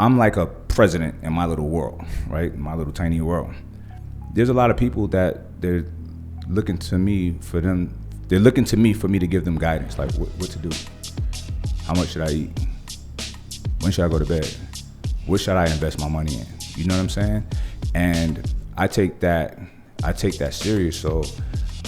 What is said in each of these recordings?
I'm like a president in my little world, right? My little tiny world. There's a lot of people that they're looking to me for me to give them guidance, like what to do. How much should I eat? When should I go to bed? What should I invest my money in? You know what I'm saying? And I take that serious, so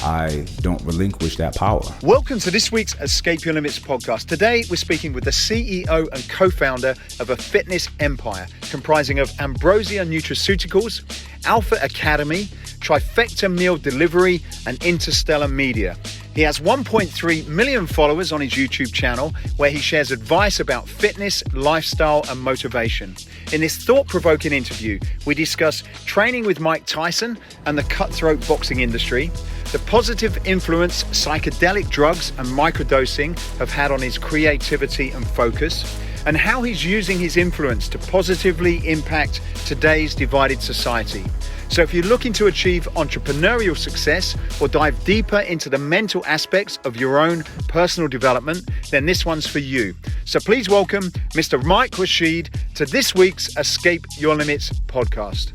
I don't relinquish that power. Welcome to this week's Escape Your Limits podcast. Today, we're speaking with the CEO and co-founder of a fitness empire comprising of Ambrosia Nutraceuticals, Alpha Academy, Trifecta Meal Delivery, and Interstellar Media. He has 1.3 million followers on his YouTube channel, where he shares advice about fitness, lifestyle, and motivation. In this thought-provoking interview, we discuss training with Mike Tyson and the cutthroat boxing industry, the positive influence psychedelic drugs and microdosing have had on his creativity and focus, and how he's using his influence to positively impact today's divided society. So if you're looking to achieve entrepreneurial success or dive deeper into the mental aspects of your own personal development, then this one's for you. So please welcome Mr. Mike Rashid to this week's Escape Your Limits podcast.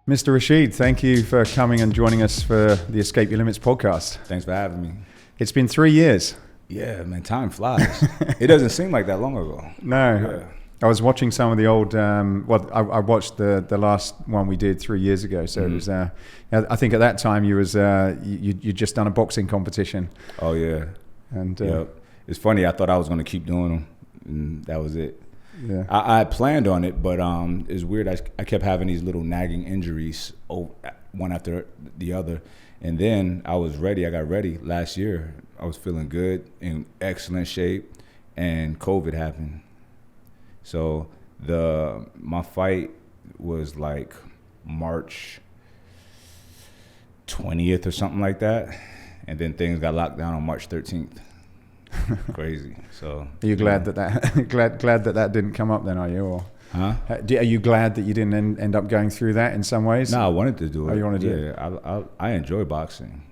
Mr. Rashid, thank you for coming and joining us for the Escape Your Limits podcast. Thanks for having me. It's been 3 years. Yeah, man, time flies. It doesn't seem like that long ago. No. Yeah. I was watching some of the old, I watched the last one we did 3 years ago. So it was, I think at that time you'd just done a boxing competition. Oh, yeah. And it's funny, I thought I was going to keep doing them, and that was it. Yeah. I planned on it, but it's weird. I kept having these little nagging injuries, one after the other. And then I was ready. I got ready last year. I was feeling good, in excellent shape, and COVID happened. So my fight was like March 20th or something like that, and then things got locked down on March 13th. Crazy. So are you glad that glad that didn't come up then? Are you? Or are you glad that you didn't end up going through that in some ways? No, I wanted to do it. Oh, you wanted to do it? Yeah, I enjoy boxing,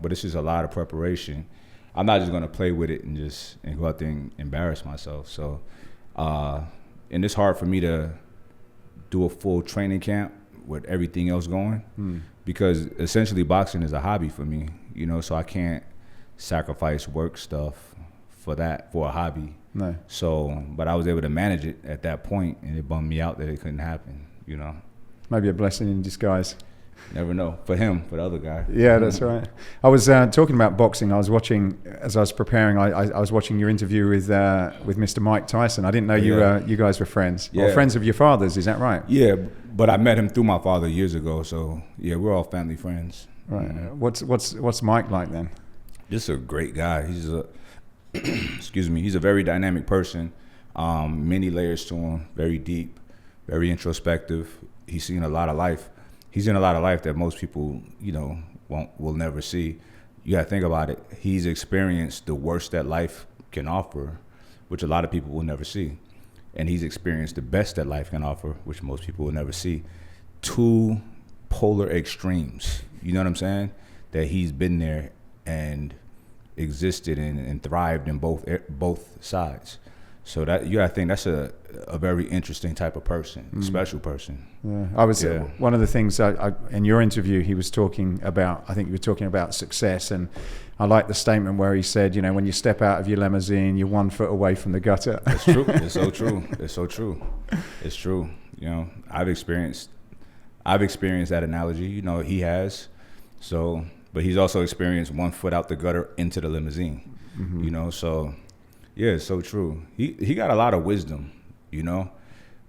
but it's just a lot of preparation. I'm not just gonna play with it and go out there and embarrass myself. So. And it's hard for me to do a full training camp with everything else going because essentially boxing is a hobby for me, so I can't sacrifice work stuff for a hobby. No. So, but I was able to manage it at that point, and it bummed me out that it couldn't happen, Maybe a blessing in disguise. Never know. For him, for the other guy. Yeah, that's right. I was talking about boxing. I was watching, as I was preparing, I was watching your interview with Mr. Mike Tyson. I didn't know you guys were friends. Yeah. Or friends of your father's, is that right? Yeah, but I met him through my father years ago. So, yeah, we're all family friends. Right. What's Mike like then? Just a great guy. He's he's a very dynamic person. Many layers to him, very deep, very introspective. He's seen a lot of life. He's in a lot of life that most people, will never see. You gotta think about it. He's experienced the worst that life can offer, which a lot of people will never see. And he's experienced the best that life can offer, which most people will never see. Two polar extremes, you know what I'm saying? That he's been there and existed and thrived in both sides. So that you gotta think that's a very interesting type of person, special person. Yeah, I was one of the things in your interview he was talking about. I think you were talking about success, and I like the statement where he said, when you step out of your limousine, you're 1 foot away from the gutter. It's true. It's so true. It's so true. It's true. I've experienced that analogy. He has. So, but he's also experienced 1 foot out the gutter into the limousine. Mm-hmm. So. Yeah, it's so true. He got a lot of wisdom,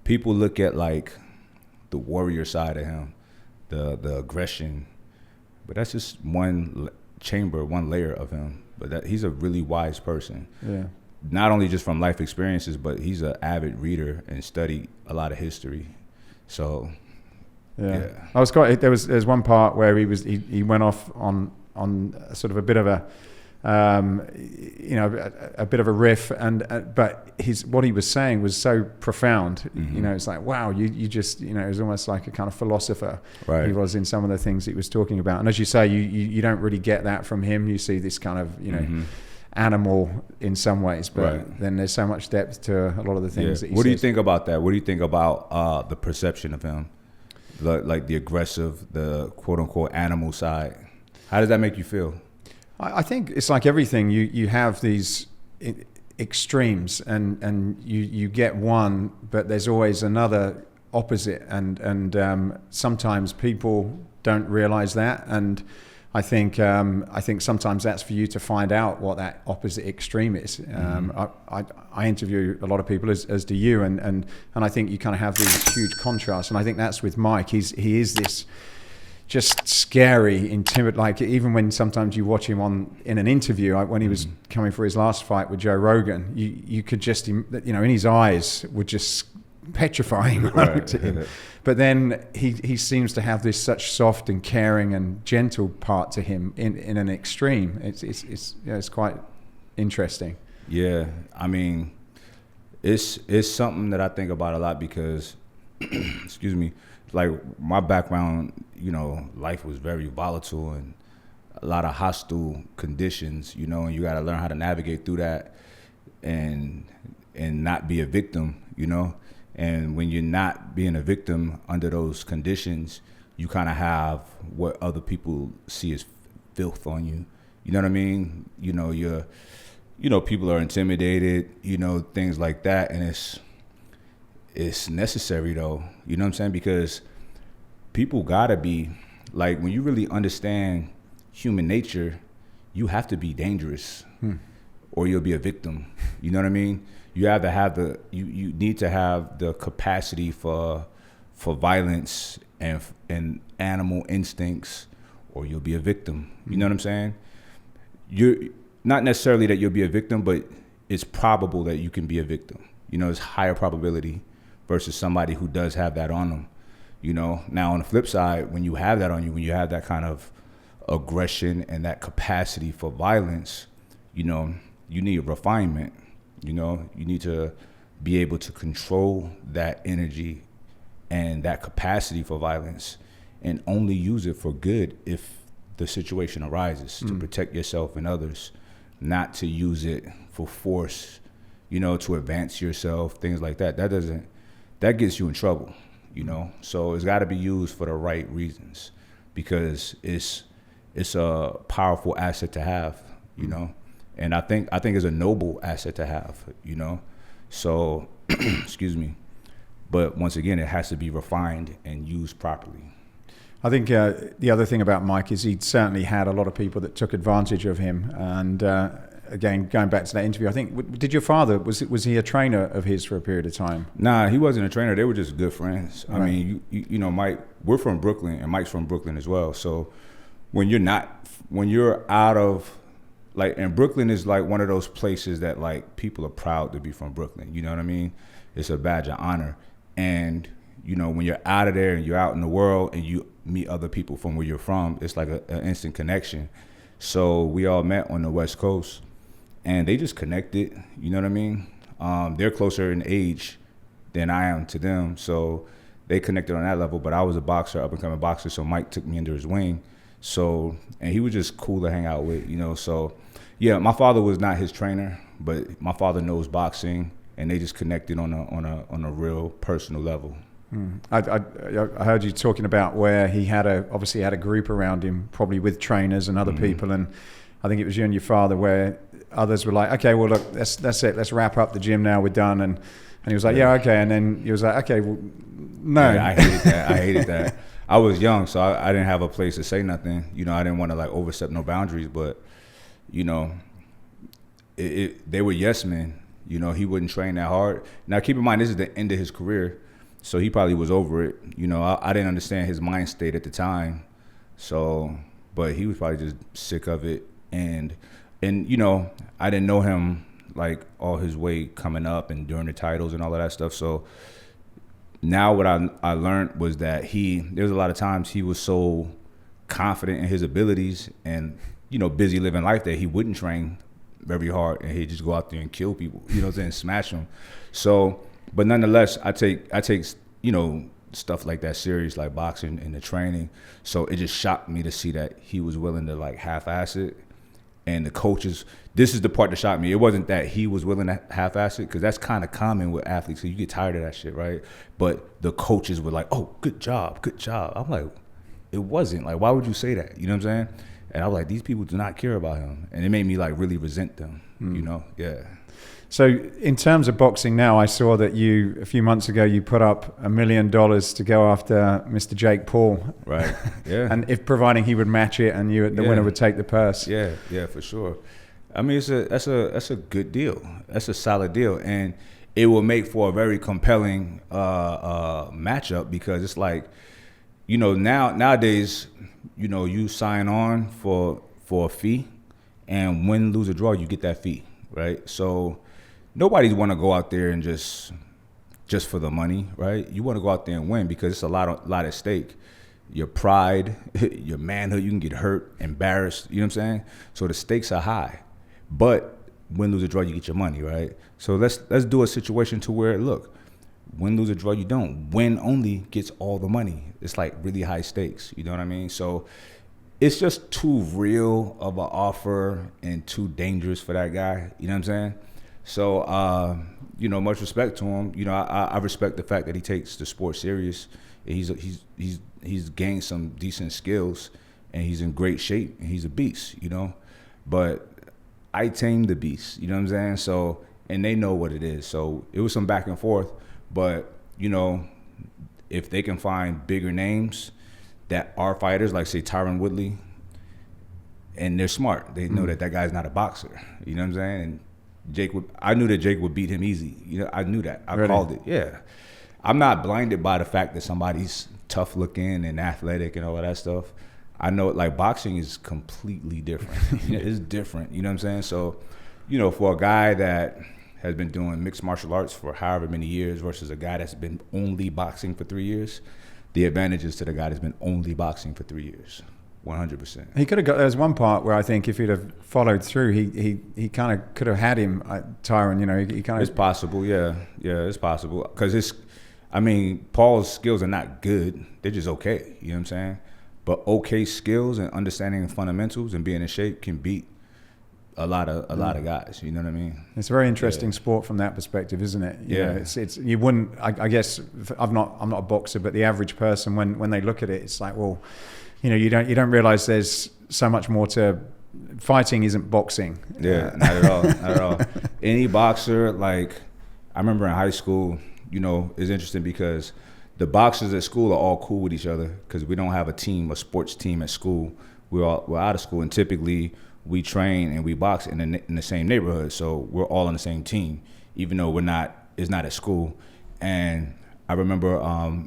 People look at like the warrior side of him, the aggression, but that's just one layer of him. But he's a really wise person. Yeah. Not only just from life experiences, but he's an avid reader and studied a lot of history. So, yeah. I was there's one part where he went off on sort of a bit of a a bit of a riff, but what he was saying was so profound. Mm-hmm. It's like, wow, you just, it was almost like a kind of philosopher. Right. He was in some of the things he was talking about, and as you say, you don't really get that from him. You see this kind of, mm-hmm. animal in some ways, but Right. then there's so much depth to a lot of the things that he What do you says. think about that? What do you think about the perception of him, like the aggressive, the quote unquote animal side? How does that make you feel? I think it's like everything. You have these extremes, and you get one, but there's always another opposite, and sometimes people don't realize that, and I think sometimes that's for you to find out what that opposite extreme is. I interview a lot of people, as do you, and I think you kind of have these huge contrasts, and I think that's with Mike. He is this just scary, intimidating. Like even when sometimes you watch him in an interview, like when he was coming for his last fight with Joe Rogan, you could just, in his eyes were just petrifying. Right. To him. But then he seems to have this such soft and caring and gentle part to him in an extreme. It's quite interesting. Yeah, I mean, it's something that I think about a lot because, excuse me, like my background, life was very volatile and a lot of hostile conditions, and you got to learn how to navigate through that and not be a victim, And when you're not being a victim under those conditions, you kind of have what other people see as filth on you. You know what I mean? People are intimidated, things like that. And it's necessary though. You know what I'm saying? Because people gotta be, like, when you really understand human nature, you have to be dangerous or you'll be a victim. You know what I mean? You have to have you need to have the capacity for violence and animal instincts, or you'll be a victim. You know what I'm saying? You're not necessarily that you'll be a victim, but it's probable that you can be a victim. It's higher probability versus somebody who does have that on them. Now on the flip side, when you have that on you, when you have that kind of aggression and that capacity for violence, you need refinement. You need to be able to control that energy and that capacity for violence and only use it for good if the situation arises, to protect yourself and others, not to use it for force, to advance yourself, things like that. That gets you in trouble, So it's got to be used for the right reasons because it's a powerful asset to have, And I think it's a noble asset to have, So, excuse me. But once again, it has to be refined and used properly. I think the other thing about Mike is he certainly had a lot of people that took advantage of him. And again, going back to that interview, I think, did your father, was he a trainer of his for a period of time? Nah, he wasn't a trainer. They were just good friends. Right. I mean, Mike, we're from Brooklyn and Mike's from Brooklyn as well. So when you're out of, like, and Brooklyn is like one of those places that like people are proud to be from Brooklyn. You know what I mean? It's a badge of honor. And, when you're out of there and you're out in the world and you meet other people from where you're from, it's like an instant connection. So we all met on the West Coast and they just connected. You know what I mean? They're closer in age than I am to them. So they connected on that level. But I was a boxer, up and coming boxer. So Mike took me under his wing. So, and he was just cool to hang out with, So, yeah, my father was not his trainer, but my father knows boxing, and they just connected on a real personal level. I heard you talking about where he obviously had a group around him, probably with trainers and other people, and I think it was you and your father where others were like, okay, well look, that's it, let's wrap up the gym now, we're done, and he was like, yeah, okay, and then he was like, okay, well, no. Yeah, I hated that. I was young, so I didn't have a place to say nothing. I didn't want to like overstep no boundaries, but they were yes men. He wouldn't train that hard. Now keep in mind, this is the end of his career, so he probably was over it. I didn't understand his mind state at the time, so, but he was probably just sick of it. And I didn't know him like all his way coming up and during the titles and all of that stuff. So now what I learned was that there's a lot of times he was so confident in his abilities and, busy living life that he wouldn't train very hard and he'd just go out there and kill people, smash them. So, but nonetheless, I take, stuff like that serious, like boxing and the training. So it just shocked me to see that he was willing to like half-ass it And the coaches, this is the part that shocked me. It wasn't that he was willing to half-ass it, because that's kind of common with athletes. So you get tired of that shit, right? But the coaches were like, "Oh, good job, good job." I'm like, it wasn't. Like, why would you say that? You know what I'm saying? And I was like, these people do not care about him. And it made me like really resent them, you know? Yeah. So in terms of boxing now, I saw that a few months ago, you put up $1 million to go after Mr. Jake Paul. Right, yeah. And if providing he would match it and the winner would take the purse. Yeah, for sure. I mean, that's a good deal. That's a solid deal. And it will make for a very compelling matchup, because it's like, you know, nowadays, you know, you sign on for a fee, and win, lose, or draw, you get that fee, right? So nobody's want to go out there and just for the money, right? You want to go out there and win, because it's a lot at stake. Your pride, your manhood, you can get hurt, embarrassed, you know what I'm saying? So the stakes are high. But win, lose, or draw, you get your money, right? So let's do a situation to where, look, win, lose, or draw, you don't. Win only gets all the money. It's like really high stakes, you know what I mean? So it's just too real of an offer and too dangerous for that guy, you know what I'm saying? So, you know, much respect to him. You know, I respect the fact that he takes the sport serious. He's gained some decent skills, and he's in great shape, and he's a beast, you know? But I tamed the beast, you know what I'm saying? So, and they know what it is. So it was some back and forth, but, you know, if they can find bigger names that are fighters, like say Tyron Woodley, and they're smart, they know that guy's not a boxer, you know what I'm saying? And I knew that Jake would beat him easy. You know, I knew that. I called it. Yeah. I'm not blinded by the fact that somebody's tough looking and athletic and all of that stuff. I know, like, boxing is completely different. You know, it's different. You know what I'm saying? So, you know, for a guy that has been doing mixed martial arts for however many years versus a guy that's been only boxing for 3 years, the advantage is to the guy that's been only boxing for 3 years. 100%. He could have got. There's one part where I think if he'd have followed through, he kind of could have had him, Tyron. You know, he kind of. It's possible, yeah, it's possible, because Paul's skills are not good; they're just okay. You know what I'm saying? But okay skills and understanding the fundamentals and being in shape can beat a lot of guys. You know what I mean? It's a very interesting sport from that perspective, isn't it? You know, it's you wouldn't. I guess I'm not a boxer, but the average person, when they look at it, it's like, well, you know, you don't realize there's so much more to fighting. Isn't boxing? Yeah, not at all. Not at all. Any boxer, like, I remember in high school, you know, is interesting because the boxers at school are all cool with each other because we don't have a sports team at school. We're out of school, and typically we train and we box in the same neighborhood, so we're all on the same team, even though it's not at school. And I remember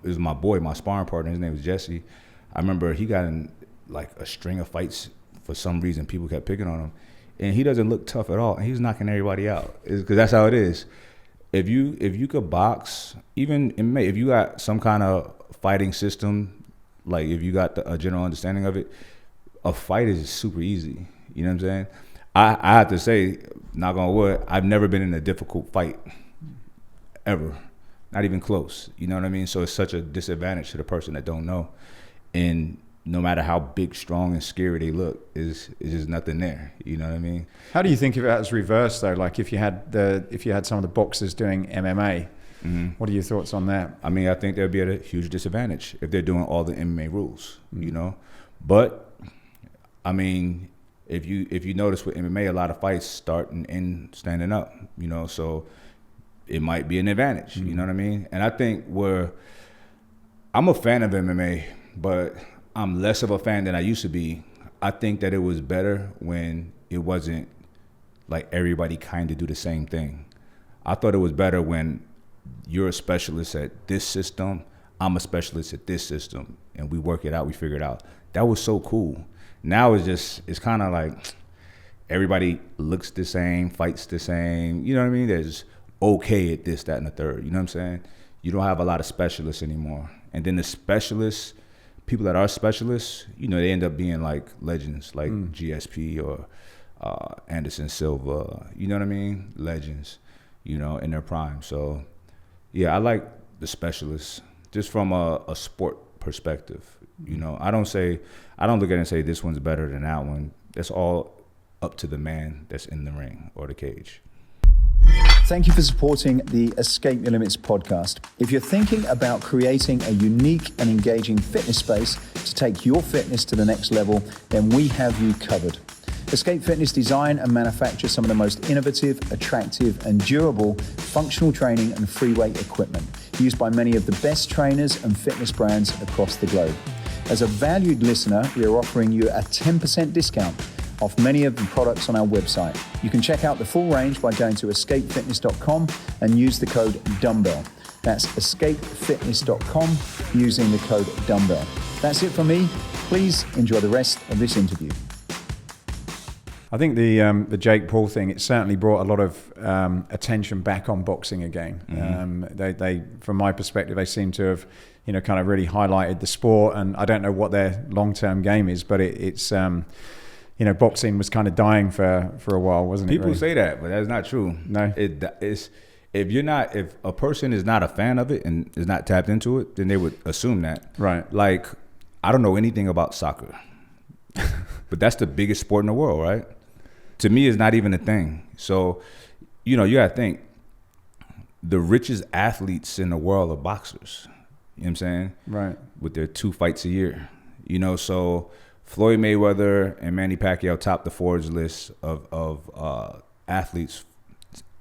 it was my boy, my sparring partner. His name was Jesse. I remember he got in like a string of fights for some reason. People kept picking on him, and he doesn't look tough at all. And he's knocking everybody out because that's how it is. If you could box, even if you got some kind of fighting system, like if you got a general understanding of it, a fight is super easy. You know what I'm saying? I have to say, knock on wood, I've never been in a difficult fight ever, not even close. You know what I mean? So it's such a disadvantage to the person that don't know. And no matter how big, strong, and scary they look, is just nothing there. You know what I mean? How do you think of it as reverse though? Like if you had some of the boxers doing MMA, what are your thoughts on that? I mean, I think they'd be at a huge disadvantage if they're doing all the MMA rules. You know, but I mean, if you notice with MMA, a lot of fights start and end standing up. You know, so it might be an advantage. You know what I mean? And I think I'm a fan of MMA. But I'm less of a fan than I used to be. I think that it was better when it wasn't like everybody kind of do the same thing. I thought it was better when you're a specialist at this system, I'm a specialist at this system, and we work it out, we figure it out. That was so cool. Now it's kind of like everybody looks the same, fights the same. You know what I mean? There's okay at this, that, and the third. You know what I'm saying? You don't have a lot of specialists anymore. And then the specialists, people that are specialists, you know, they end up being like legends, like GSP or Anderson Silva. You know what I mean? Legends, you know, in their prime. So, yeah, I like the specialists just from a sport perspective. You know, I don't look at it and say this one's better than that one. That's all up to the man that's in the ring or the cage. Thank you for supporting the Escape Your Limits podcast. If you're thinking about creating a unique and engaging fitness space to take your fitness to the next level, then we have you covered. Escape Fitness design and manufacture some of the most innovative, attractive, and durable functional training and free weight equipment used by many of the best trainers and fitness brands across the globe. As a valued listener, we are offering you a 10% discount off many of the products on our website. You can check out the full range by going to escapefitness.com and use the code dumbbell. That's escapefitness.com using the code dumbbell. That's it from me. Please enjoy the rest of this interview. I think the Jake Paul thing, it certainly brought a lot of attention back on boxing again. They, from my perspective, they seem to have, kind of really highlighted the sport. And I don't know what their long-term game is, but it's boxing was kind of dying for a while, wasn't it? People say that, but that's not true. No, if a person is not a fan of it and is not tapped into it, then they would assume that. Right. Like, I don't know anything about soccer, but that's the biggest sport in the world, right? To me, it's not even a thing. So, you gotta think, the richest athletes in the world are boxers. You know what I'm saying? Right. With their 2 fights a year. So Floyd Mayweather and Manny Pacquiao topped the Forbes list of athletes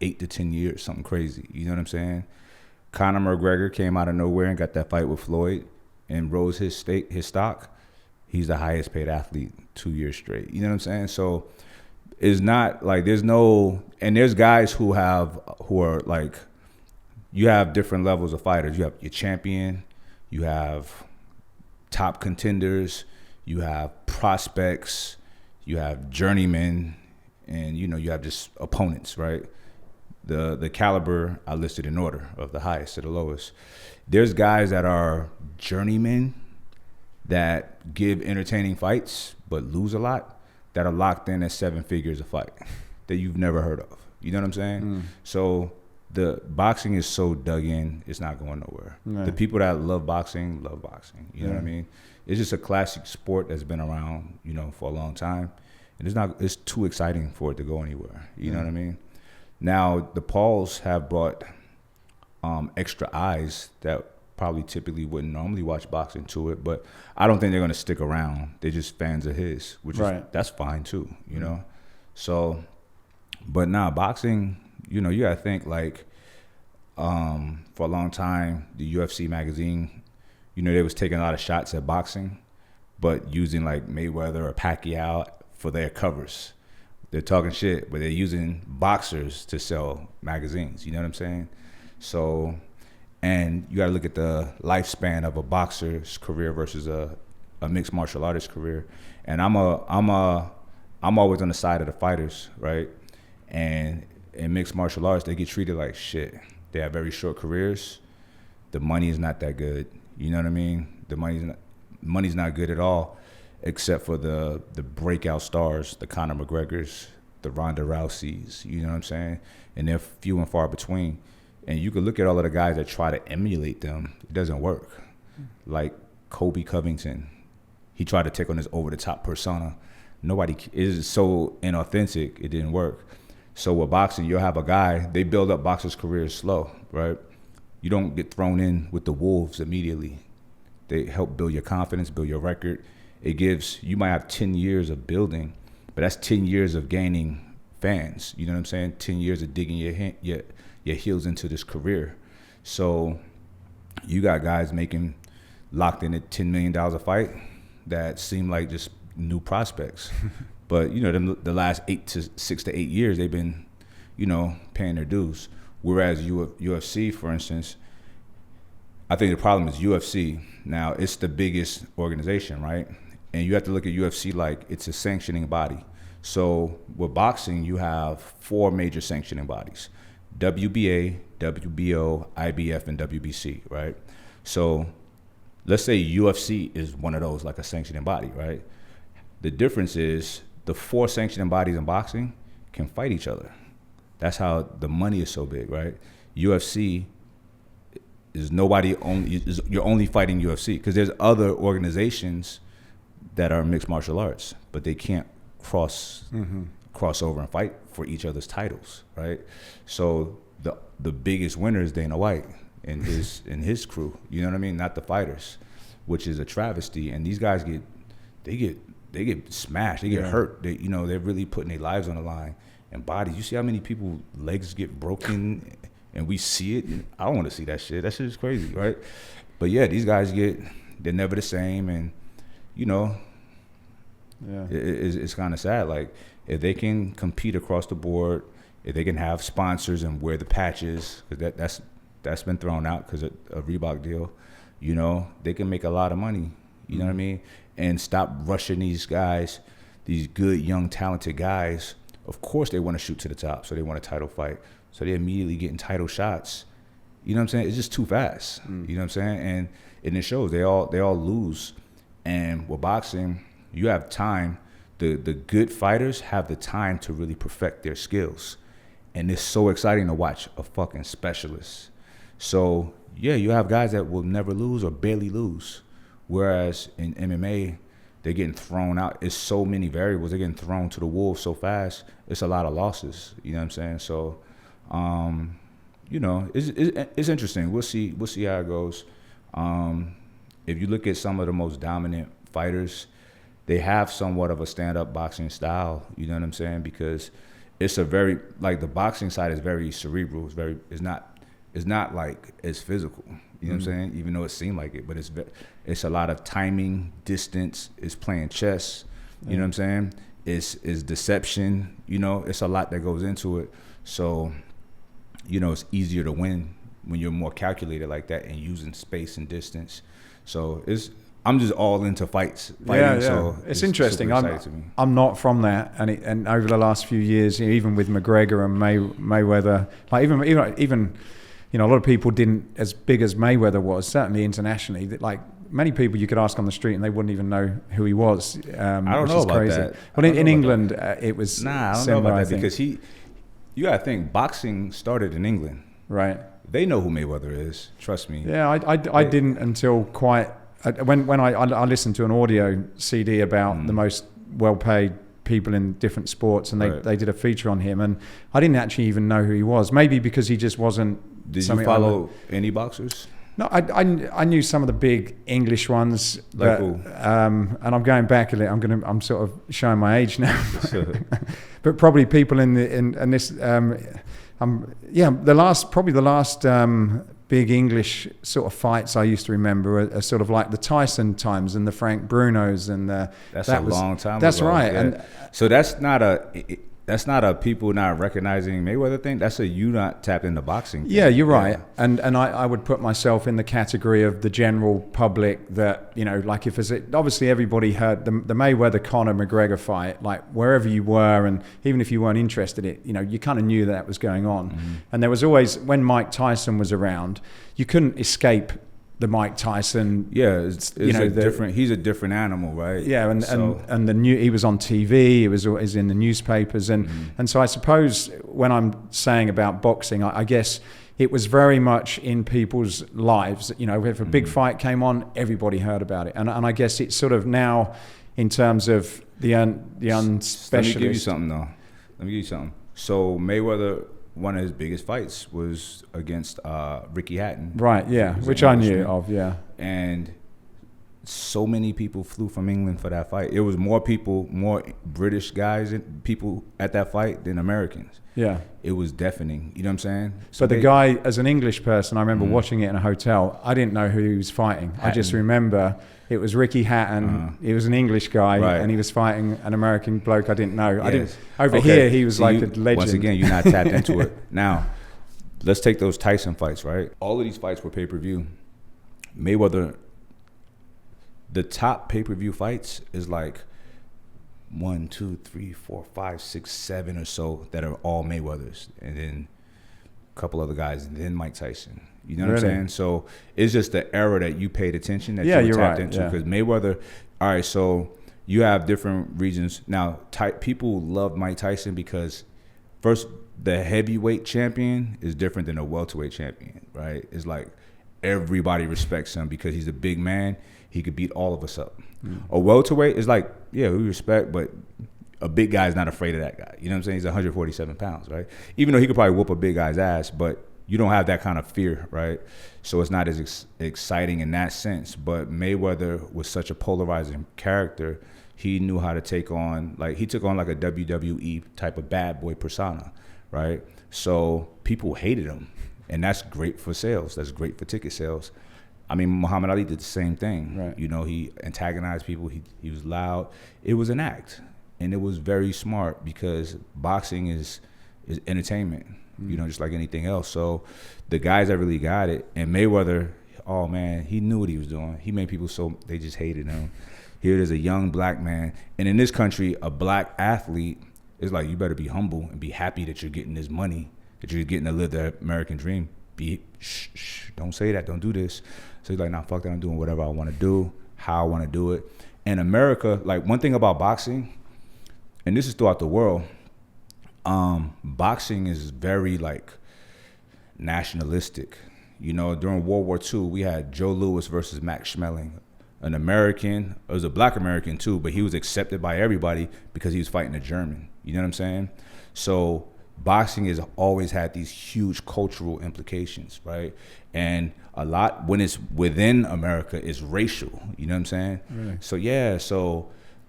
8 to 10 years, something crazy. You know what I'm saying? Conor McGregor came out of nowhere and got that fight with Floyd and rose his stock. He's the highest paid athlete 2 years straight. You know what I'm saying? So it's not like there's guys who are like, you have different levels of fighters. You have your champion, you have top contenders, you have prospects, you have journeymen, and you have just opponents, right? The caliber I listed in order of the highest to the lowest. There's guys that are journeymen that give entertaining fights but lose a lot, that are locked in at 7 figures a fight that you've never heard of. You know what I'm saying? So the boxing is so dug in, it's not going nowhere. No. The people that love boxing. You know what I mean? It's just a classic sport that's been around, for a long time. And it's too exciting for it to go anywhere. You know what I mean? Now, the Pauls have brought extra eyes that probably typically wouldn't normally watch boxing to it, but I don't think they're going to stick around. They're just fans of his, that's fine too, So, but now boxing, you got to think like, for a long time, the UFC magazine, they was taking a lot of shots at boxing, but using like Mayweather or Pacquiao for their covers. They're talking shit, but they're using boxers to sell magazines. You know what I'm saying? So, and you got to look at the lifespan of a boxer's career versus a mixed martial artist career. And I'm always on the side of the fighters, right? And in mixed martial arts, they get treated like shit. They have very short careers. The money is not that good. You know what I mean? The money's not good at all, except for the breakout stars, the Conor McGregors, the Ronda Rouseys. You know what I'm saying? And they're few and far between. And you can look at all of the guys that try to emulate them. It doesn't work. Like Kobe Covington, he tried to take on this over-the-top persona. It is so inauthentic, it didn't work. So with boxing, you'll have a guy, they build up boxers' careers slow, right? You don't get thrown in with the wolves immediately. They help build your confidence, build your record. You might have 10 years of building, but that's 10 years of gaining fans. You know what I'm saying? 10 years of digging your heels into this career. So you got guys locked in at $10 million a fight that seem like just new prospects. But, the last 6 to 8 years, they've been, paying their dues. Whereas UFC, for instance, I think the problem is UFC. Now, it's the biggest organization, right? And you have to look at UFC like it's a sanctioning body. So with boxing, you have 4 major sanctioning bodies: WBA, WBO, IBF, and WBC, right? So let's say UFC is one of those, like a sanctioning body, right? The difference is the 4 sanctioning bodies in boxing can fight each other. That's how the money is so big, right? UFC is you're only fighting UFC because there's other organizations that are mixed martial arts, but they can't cross cross over and fight for each other's titles, right? So the biggest winner is Dana White and his crew. You know what I mean? Not the fighters, which is a travesty. And these guys get smashed, they get hurt. They're really putting their lives on the line and bodies. You see how many people legs get broken, and we see it. I don't want to see that shit. That shit is crazy, right? But yeah, these guys they're never the same, and it's kind of sad. Like, if they can compete across the board, if they can have sponsors and wear the patches, because that's been thrown out because of a Reebok deal, they can make a lot of money. You know what I mean? And stop rushing these guys, these good, young, talented guys. Of course they want to shoot to the top, so they want a title fight. So they're immediately getting title shots. You know what I'm saying? It's just too fast. You know what I'm saying? And it shows. They all lose. And with boxing, you have time. The good fighters have the time to really perfect their skills. And it's so exciting to watch a fucking specialist. So, yeah, you have guys that will never lose or barely lose. Whereas in MMA, they're getting thrown out. It's so many variables. They're getting thrown to the wolves so fast. It's a lot of losses. You know what I'm saying? So, it's interesting. We'll see how it goes. If you look at some of the most dominant fighters, they have somewhat of a stand-up boxing style. You know what I'm saying? Because it's a very, like, the boxing side is very cerebral. It's not like as physical. You know what I'm saying? Even though it seemed like it, but it's a lot of timing, distance. It's playing chess. You know what I'm saying? It's deception. It's a lot that goes into it. So, it's easier to win when you're more calculated like that and using space and distance. So I'm just all into fighting. Yeah. So it's interesting. super exciting to me. I'm not from that, and over the last few years, even with McGregor and Mayweather, like even. A lot of people didn't, as big as Mayweather was, certainly internationally, that, like, many people you could ask on the street and they wouldn't even know who he was. I don't know about crazy. That. But in England, it was I don't know about that because you got to think, boxing started in England. Right. They know who Mayweather is, trust me. Yeah, I didn't until quite, when I listened to an audio CD about the most well-paid people in different sports, and they did a feature on him, and I didn't actually even know who he was. Maybe because he just wasn't. Did you follow any boxers? No, I knew some of the big English ones, like but, who? And I'm going back a little. I'm sort of showing my age now, but probably people in this. The last big English sort of fights I used to remember are sort of like the Tyson times and the Frank Brunos and the. That's a long time ago. That's right, yeah. And so that's not a people not recognizing Mayweather thing. That's a you not tapped into boxing thing. Yeah, you're right. And I would put myself in the category of the general public that, like, if obviously everybody heard the Mayweather Conor McGregor fight, like, wherever you were, and even if you weren't interested in it, you kind of knew that was going on. Mm-hmm. And there was always, when Mike Tyson was around, you couldn't escape the Mike Tyson. Yeah, it's different. He's a different animal, right? Yeah, and he was on TV. He was in the newspapers, and so I suppose when I'm saying about boxing, I guess it was very much in people's lives. If a big fight came on, everybody heard about it, and I guess it's sort of now in terms of the unspecialist. Let me give you something though. So Mayweather, one of his biggest fights was against Ricky Hatton. Right, yeah, which I knew of, yeah. And so many people flew from England for that fight. It was more British guys and people at that fight than Americans. Yeah. It was deafening, you know what I'm saying? So but the guy, as an English person, I remember watching it in a hotel. I didn't know who he was fighting. Hatton. I just remember it was Ricky Hatton. He was an English guy, and he was fighting an American bloke I didn't know. Yes. Here, he was like a legend. Once again, you're not tapped into it. Now, let's take those Tyson fights, right? All of these fights were pay-per-view. Mayweather, the top pay-per-view fights is like 1, 2, 3, 4, 5, 6, 7 or so that are all Mayweathers, and then a couple other guys, and then Mike Tyson. You know what I'm saying? So it's just the era that you paid attention that you were tapped into. Because Mayweather, all right, so you have different regions. Now, people love Mike Tyson because, first, the heavyweight champion is different than a welterweight champion, right? It's like everybody respects him because he's a big man. He could beat all of us up. A welterweight is like, yeah, we respect, but a big guy's not afraid of that guy. You know what I'm saying? He's 147 pounds, right? Even though he could probably whoop a big guy's ass, but you don't have that kind of fear, right? So it's not as exciting in that sense. But Mayweather was such a polarizing character. He knew how to take on, like, he took on like a WWE type of bad boy persona, right? So people hated him, and that's great for sales. That's great for ticket sales. I mean, Muhammad Ali did the same thing. Right. You know, he antagonized people. He was loud. It was an act, and it was very smart because boxing is entertainment. You know, just like anything else. So the guys that really got it, and Mayweather, oh man, he knew what he was doing. He made people so they just hated him. Here it is, a young black man, and in this country, a black athlete is like, you better be humble and be happy that you're getting this money, that you're getting to live the American dream. Shh, don't say that, don't do this. So he's like, nah, fuck that, I'm doing whatever I want to do, how I want to do it. And America, like, one thing about boxing, and this is throughout the world, boxing is very like nationalistic. You know, during World War II, we had Joe Louis versus Max Schmeling, an American. It was a black American too, but he was accepted by everybody because he was fighting a German. You know what I'm saying? So boxing has always had these huge cultural implications, right? And a lot, when it's within America, is racial. You know what I'm saying? Really? So yeah, so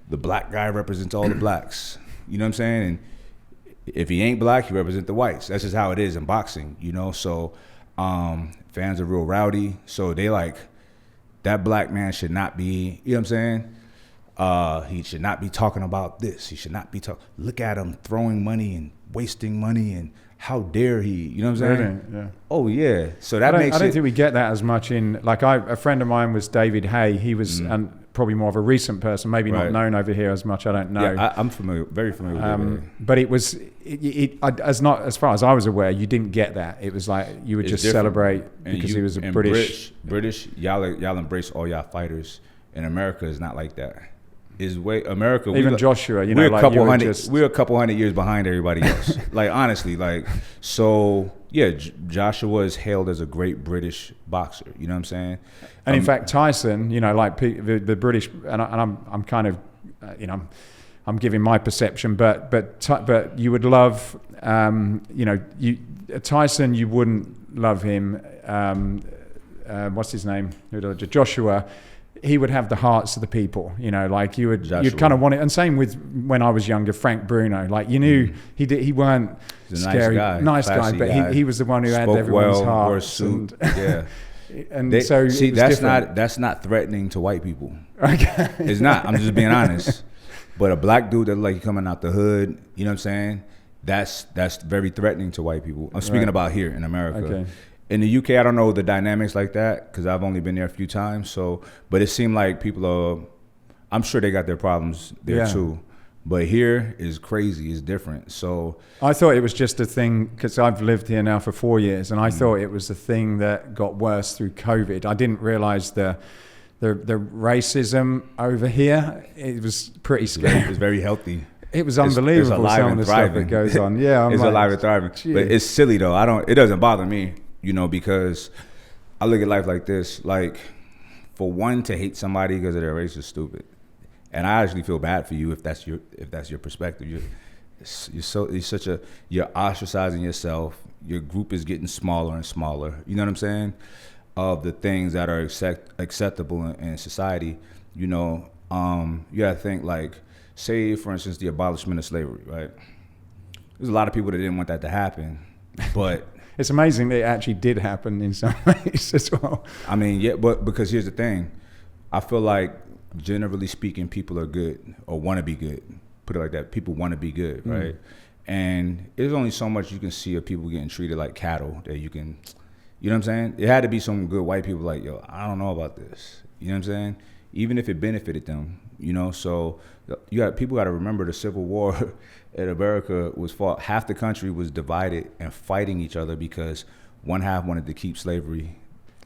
the black guy represents all the blacks. You know what I'm saying? And if he ain't black, he represents the whites. That's just how it is in boxing, you know? So fans are real rowdy. So they like, that black man should not be, you know what I'm saying? He should not be talking about this. He should not be talking, look at him throwing money and wasting money, and how dare he, you know what I'm saying? Really? Yeah. Oh yeah. So that makes I don't think we get that as much in, like, a friend of mine was David Hay. He was probably more of a recent person, maybe not known over here as much, I don't know. Yeah, I'm familiar, very familiar with David Hay. But it was, as far as I was aware, you didn't get that. It was like, you would just celebrate because he was a British. Y'all embrace all y'all fighters. In America, it's not like that. America, even Joshua, you know, we're like we're a couple hundred years behind everybody else. Like, honestly, like, so yeah, Joshua is hailed as a great British boxer. You know what I'm saying? And in fact, Tyson, you know, like the British, and I'm kind of, you know, I'm giving my perception, but you would love, you know, Tyson, you wouldn't love him. What's his name? Joshua. He would have the hearts of the people, you know, like you'd kind of want it. And same with when I was younger, Frank Bruno, like you knew he weren't scary, nice guy, but he was the one who had everyone's hearts. Yeah. And so see, that's not threatening to white people. Okay. It's not. I'm just being honest. But a black dude that like coming out the hood, you know what I'm saying? That's very threatening to white people. I'm speaking about here in America. Okay. In the UK, I don't know the dynamics like that because I've only been there a few times. So, but it seemed like people are, I'm sure they got their problems there too. But here is crazy, it's different. So I thought it was just a thing because I've lived here now for 4 years, and I thought it was a thing that got worse through COVID. I didn't realize the racism over here. It was pretty scary. It's very healthy. It was unbelievable. It's alive some of and the thriving. stuff that goes on. Yeah, it's like, alive and thriving. Geez. But it's silly though. It doesn't bother me, you know, because I look at life like this. Like, for one, to hate somebody because of their race is stupid. And I actually feel bad for you if that's your perspective. You're ostracizing yourself. Your group is getting smaller and smaller. You know what I'm saying? Of the things that are acceptable in society. You know, you gotta think, like, say for instance the abolishment of slavery, right? There's a lot of people that didn't want that to happen, but it's amazing that it actually did happen in some ways as well. I mean, yeah, but because here's the thing, I feel like generally speaking, people are good or want to be good. Put it like that. People want to be good, right? And there's only so much you can see of people getting treated like cattle that you can, you know what I'm saying? It had to be some good white people like, yo, I don't know about this. You know what I'm saying? Even if it benefited them, you know? So people got to remember the Civil War in America was fought. Half the country was divided and fighting each other because one half wanted to keep slavery.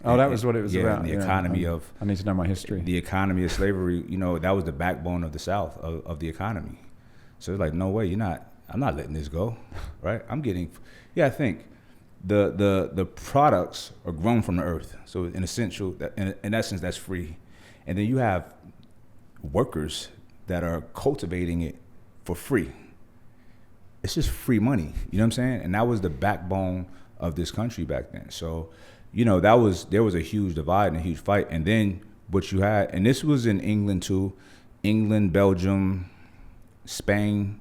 Oh, that was what it was about. And the economy of... I need to know my history. The economy of slavery, you know, that was the backbone of the South, of the economy. So it's like, no way, I'm not letting this go, right? I think the products are grown from the earth. So in essence, that's free. And then you have workers that are cultivating it for free. It's just free money. You know what I'm saying? And that was the backbone of this country back then. So, you know, there was a huge divide and a huge fight. And then what you had, and this was in England too, Belgium, Spain,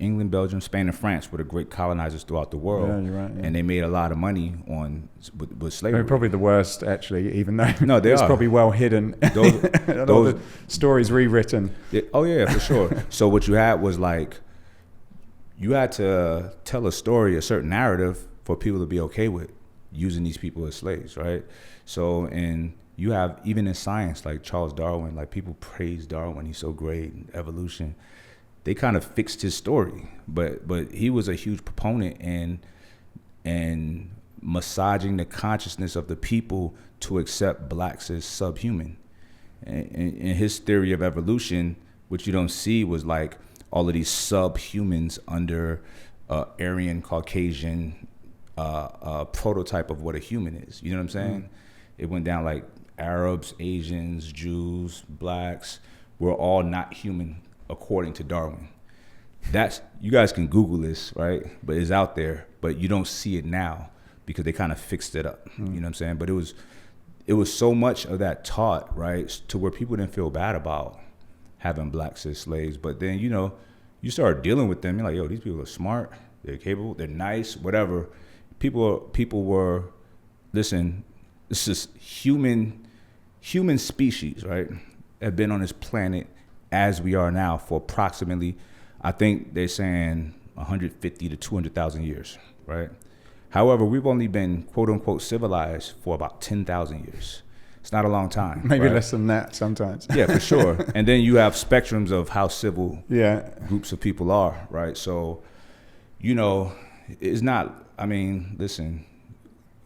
and France were the great colonizers throughout the world. Yeah, you're right. Yeah. And they made a lot of money with slavery. They're probably the worst, actually, even though no, they it's are probably well hidden. All the stories rewritten. Oh yeah, for sure. So what you had was like, you had to tell a story, a certain narrative for people to be okay with using these people as slaves, right? So, and you have, even in science, like Charles Darwin, like people praise Darwin, he's so great in evolution. They kind of fixed his story, but he was a huge proponent in massaging the consciousness of the people to accept blacks as subhuman. And his theory of evolution, which you don't see, was like all of these subhumans under Aryan Caucasian prototype of what a human is. You know what I'm saying? It went down like Arabs, Asians, Jews, blacks, we're all not human according to Darwin. That's, you guys can Google this, right? But it's out there, but you don't see it now because they kind of fixed it up. You know what I'm saying? But it was so much of that taught, right, to where people didn't feel bad about having blacks as slaves. But then, you know, you start dealing with them, you're like, yo, these people are smart, they're capable, they're nice, whatever. People were, listen, this is human species, right, have been on this planet as we are now for approximately, I think they're saying 150 to 200,000 years, right? However, we've only been quote unquote civilized for about 10,000 years. It's not a long time. Maybe right? less than that sometimes. Yeah, for sure. And then you have spectrums of how civil yeah. groups of people are, right? So, you know, it's not, I mean, listen,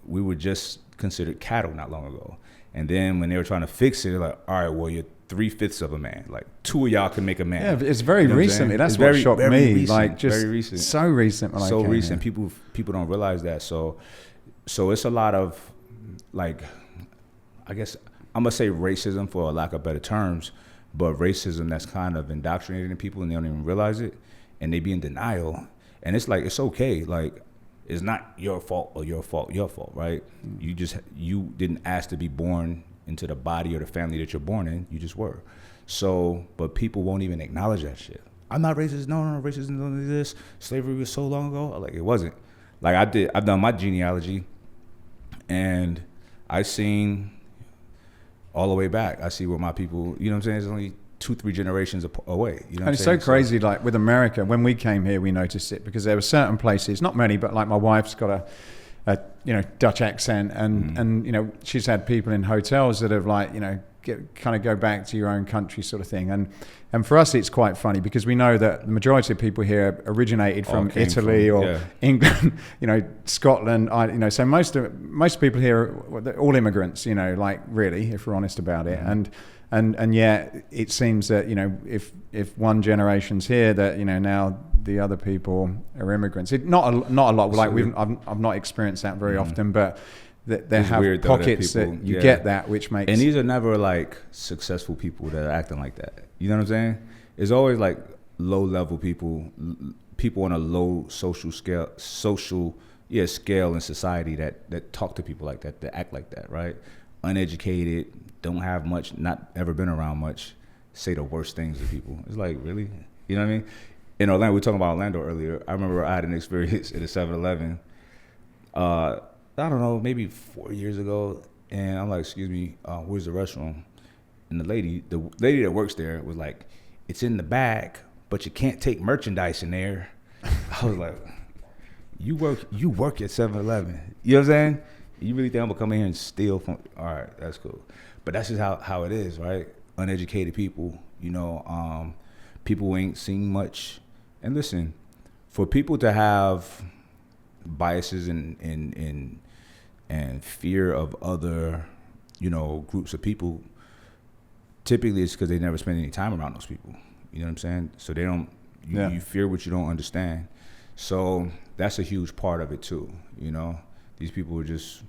we were just considered cattle not long ago. And then when they were trying to fix it, they're like, all right, well, you're 3/5 of a man. Like, two of y'all can make a man. Yeah, it's very recently. That's what shocked me. Recent, like, just very recent. So recent. So recent. People don't realize that. So it's a lot of, like, I guess I'm gonna say racism for a lack of better terms, but racism that's kind of indoctrinating people and they don't even realize it, and they be in denial. And it's like, it's okay. Like, it's not your fault, right? You didn't ask to be born into the body or the family that you're born in. You just were. So, but people won't even acknowledge that shit. I'm not racist. No, racism don't exist. Slavery was so long ago. Like, it wasn't. Like, I've done my genealogy, and I've seen all the way back. I see where my people, you know what I'm saying? It's only 2-3 generations away. You know what and it's so crazy, like with America, when we came here, we noticed it because there were certain places, not many, but like my wife's got a Dutch accent, and you know, she's had people in hotels that have like, you know, kind of go back to your own country sort of thing. And for us, it's quite funny because we know that the majority of people here originated from Italy or England, you know, Scotland, you know, so most people here are all immigrants, you know, like really, if we're honest about it. And yet it seems that, you know, if one generation's here, that, you know, now the other people are immigrants. Not a lot. Like I've not experienced that very often, but there have pockets that you get that, which makes. And these are never like successful people that are acting like that. You know what I'm saying? It's always like low level people on a low social scale in society that talk to people like that act like that, right? Uneducated, don't have much, not ever been around much, say the worst things to people. It's like, really? You know what I mean? In Orlando, we were talking about Orlando earlier. I remember I had an experience at a 7-Eleven. I don't know, maybe 4 years ago, and I'm like, excuse me, where's the restroom? And the lady that works there was like, it's in the back, but you can't take merchandise in there. I was like, you work at 7-Eleven. You know what I'm saying? You really think I'm gonna come in here and steal from? All right, that's cool. But that's just how it is, right? Uneducated people, you know, people ain't seen much. And listen, for people to have biases and fear of other, you know, groups of people, typically it's because they never spend any time around those people. You know what I'm saying? So they don't, you fear what you don't understand. So that's a huge part of it too, you know? These people would just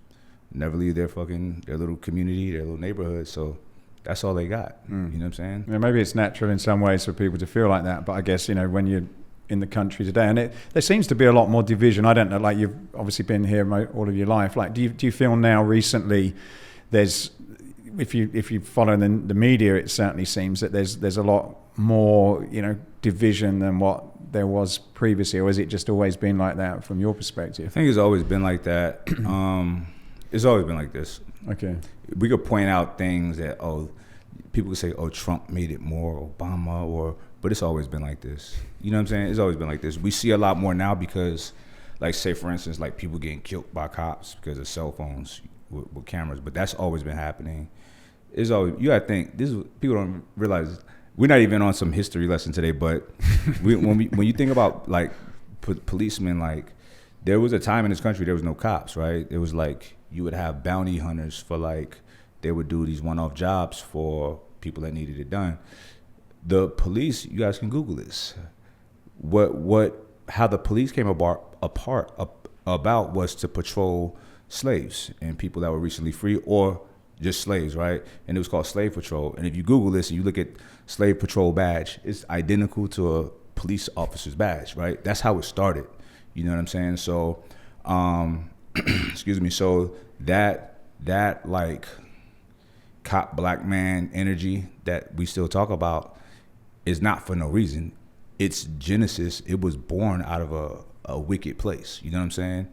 never leave their little community, their little neighborhood. So That's all they got. You know what I'm saying? Yeah, maybe it's natural in some ways for people to feel like that, but I guess, you know, when you're in the country today, and there seems to be a lot more division. I don't know, like you've obviously been here all of your life. Like, do you feel now recently there's, if you follow the media, it certainly seems that there's a lot more, you know, division than what there was previously, or has it just always been like that from your perspective? I think it's always been like that. It's always been like this. Okay. We could point out things that, people could say, Trump made it more, Obama, but it's always been like this. You know what I'm saying? It's always been like this. We see a lot more now because, like, say for instance, like people getting killed by cops because of cell phones with cameras, but that's always been happening. It's always, you gotta think, people don't realize, we're not even on some history lesson today, but when you think about like policemen, like there was a time in this country there was no cops, right? It was like you would have bounty hunters for, like, they would do these one-off jobs for people that needed it done. The police, you guys can Google this. How the police came about was to patrol slaves and people that were recently free, or just slaves, right? And it was called slave patrol. And if you Google this and you look at slave patrol badge, it's identical to a police officer's badge, right? That's how it started. You know what I'm saying? So, excuse me. So that like cop black man energy that we still talk about is not for no reason. Its genesis, it was born out of a wicked place. You know what I'm saying?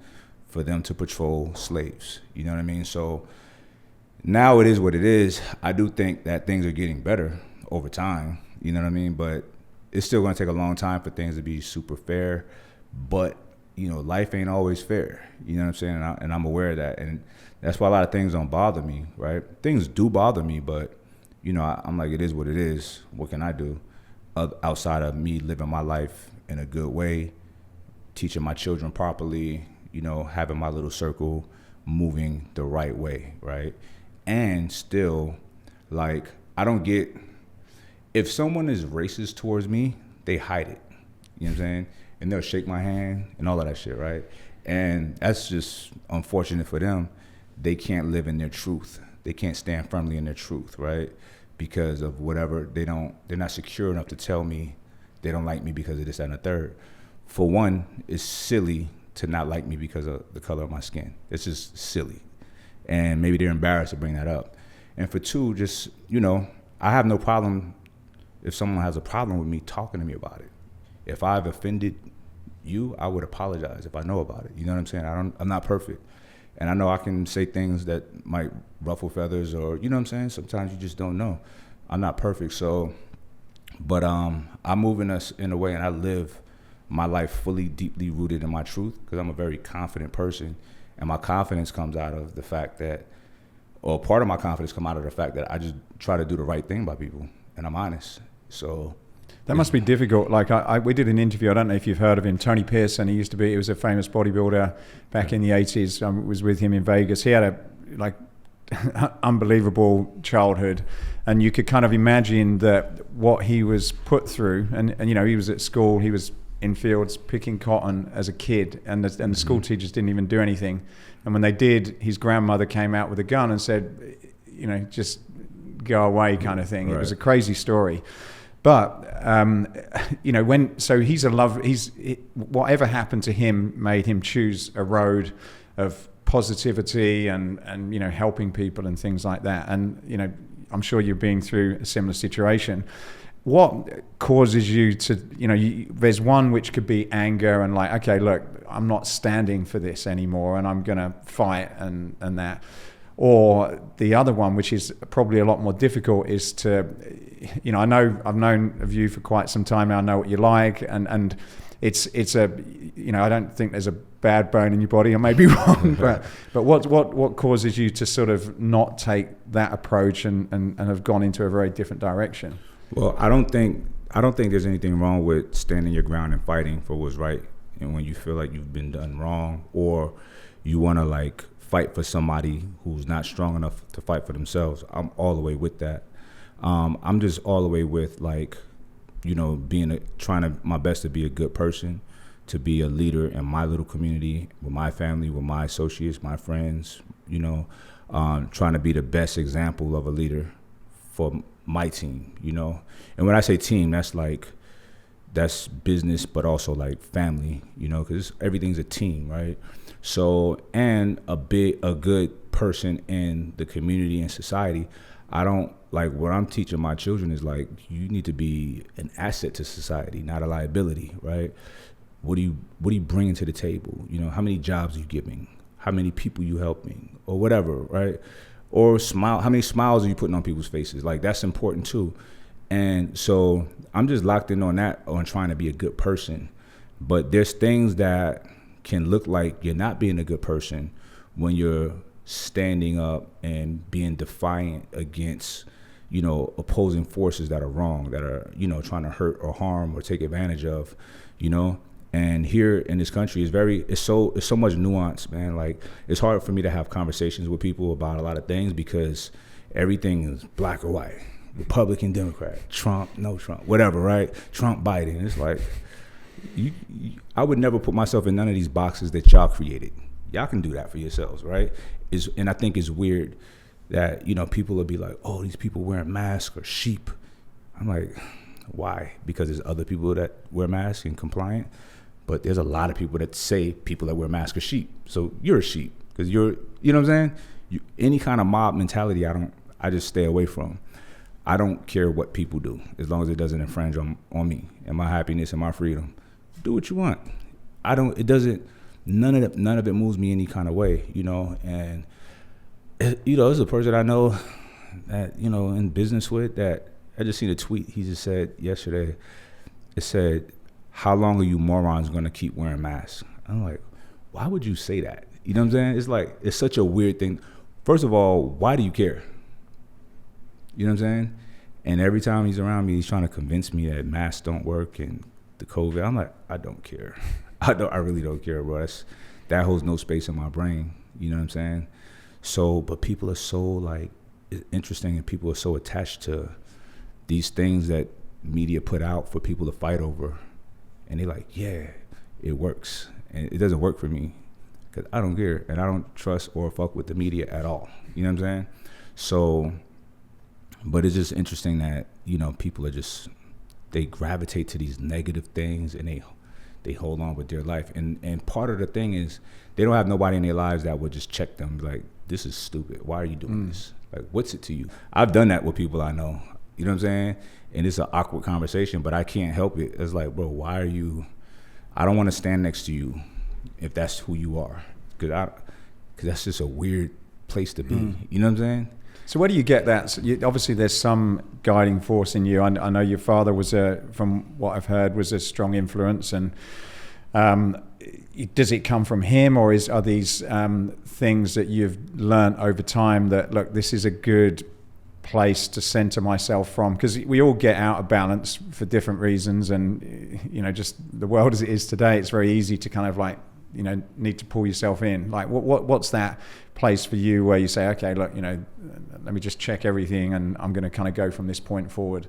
For them to patrol slaves. You know what I mean? So now it is what it is. I do think that things are getting better over time. You know what I mean? But it's still going to take a long time for things to be super fair. But, you know, life ain't always fair. You know what I'm saying? And I'm aware of that. And that's why a lot of things don't bother me, right? Things do bother me, but, you know, I'm like, it is what it is. What can I do? Outside of me living my life in a good way, teaching my children properly, you know, having my little circle moving the right way, right? And still, like, I don't get, if someone is racist towards me, they hide it. You know what I'm saying? And they'll shake my hand and all of that shit, right? And that's just unfortunate for them. They can't live in their truth. They can't stand firmly in their truth, right? Because of whatever, they're not secure enough to tell me they don't like me because of this, that, and the third. For one, it's silly to not like me because of the color of my skin. It's just silly. And maybe they're embarrassed to bring that up. And for two, just, you know, I have no problem if someone has a problem with me talking to me about it. If I've offended you, I would apologize if I know about it. You know what I'm saying? I'm not perfect. And I know I can say things that might ruffle feathers, or, you know what I'm saying? Sometimes you just don't know. I'm not perfect. So, but I move in a way, and I live my life fully, deeply rooted in my truth, because I'm a very confident person. And my confidence comes out of the fact that, or part of my confidence come out of the fact that I just try to do the right thing by people, and I'm honest. So that must be difficult. Like we did an interview, I don't know if you've heard of him, Tony Pearson. He was a famous bodybuilder back in the 80s. I was with him in Vegas. He had a unbelievable childhood, and you could kind of imagine that what he was put through, and you know, he was at school, he was in fields picking cotton as a kid, and the school teachers didn't even do anything. And when they did, his grandmother came out with a gun and said, you know, just go away, kind of thing. Right. It was a crazy story. But you know, whatever happened to him made him choose a road of positivity and you know, helping people and things like that. And you know, I'm sure you're being through a similar situation. What causes you to, you know, there's one which could be anger and like, okay, look, I'm not standing for this anymore and I'm gonna fight and that. Or the other one, which is probably a lot more difficult, is to, you know, I've known of you for quite some time now. I know what you like, and it's a, you know, I don't think there's a bad bone in your body. I may be wrong, but what causes you to sort of not take that approach and have gone into a very different direction? Well, I don't think there's anything wrong with standing your ground and fighting for what's right. And when you feel like you've been done wrong, or you want to like fight for somebody who's not strong enough to fight for themselves, I'm all the way with that. I'm just all the way with, like, you know, trying my best to be a good person, to be a leader in my little community, with my family, with my associates, my friends, you know, trying to be the best example of a leader for my team, you know. And when I say team, that's business, but also like family, you know, because everything's a team, right? So, and a good person in the community and society. I don't like what I'm teaching my children is like, you need to be an asset to society, not a liability, right? What are you bringing to the table? You know, how many jobs are you giving? How many people you helping, or whatever, right? Or how many smiles are you putting on people's faces? Like, that's important too. And so I'm just locked in on that, on trying to be a good person. But there's things that can look like you're not being a good person when you're standing up and being defiant against, you know, opposing forces that are wrong, that are, you know, trying to hurt or harm or take advantage of, you know. And here in this country it's so much nuance, man. Like, it's hard for me to have conversations with people about a lot of things because everything is black or white, Republican, Democrat, Trump, no Trump, whatever, right? Trump, Biden. It's like, I would never put myself in none of these boxes that y'all created. Y'all can do that for yourselves, right? And I think it's weird that, you know, people will be like, oh, these people wearing masks are sheep. I'm like, why? Because there's other people that wear masks and compliant, but there's a lot of people that say people that wear masks are sheep. So you're a sheep because you know what I'm saying? Any kind of mob mentality, I just stay away from. I don't care what people do as long as it doesn't infringe on me and my happiness and my freedom. Do what you want. None of it moves me any kind of way, you know. And, you know, there's a person I know that, you know, in business with, that I just seen a tweet he just said yesterday. It said, how long are you morons going to keep wearing masks? I'm like, why would you say that? You know what I'm saying? It's like, it's such a weird thing. First of all, why do you care? You know what I'm saying? And every time he's around me, he's trying to convince me that masks don't work and the COVID. I'm like, I don't care. I really don't care, bro. That holds no space in my brain. You know what I'm saying? So, but people are so like, it's interesting, and people are so attached to these things that media put out for people to fight over. And they're like, yeah, it works. And it doesn't work for me because I don't care. And I don't trust or fuck with the media at all. You know what I'm saying? So, but it's just interesting that, you know, people are just, they gravitate to these negative things and they hold on with their life. And part of the thing is they don't have nobody in their lives that would just check them like, this is stupid. Why are you doing this? Like, what's it to you? I've done that with people I know. You know what I'm saying? And it's an awkward conversation, but I can't help it. It's like, bro, why are you, I don't want to stand next to you if that's who you are. Because that's just a weird place to be. You know what I'm saying? So where do you get that? So obviously, there's some guiding force in you. I know your father was from what I've heard, was a strong influence. And does it come from him, or are these things that you've learned over time that, look, this is a good place to center myself from? Because we all get out of balance for different reasons, and you know, just the world as it is today, it's very easy to kind of like, you know, need to pull yourself in. Like, what's that place for you where you say, okay, look, you know, let me just check everything and I'm going to kind of go from this point forward?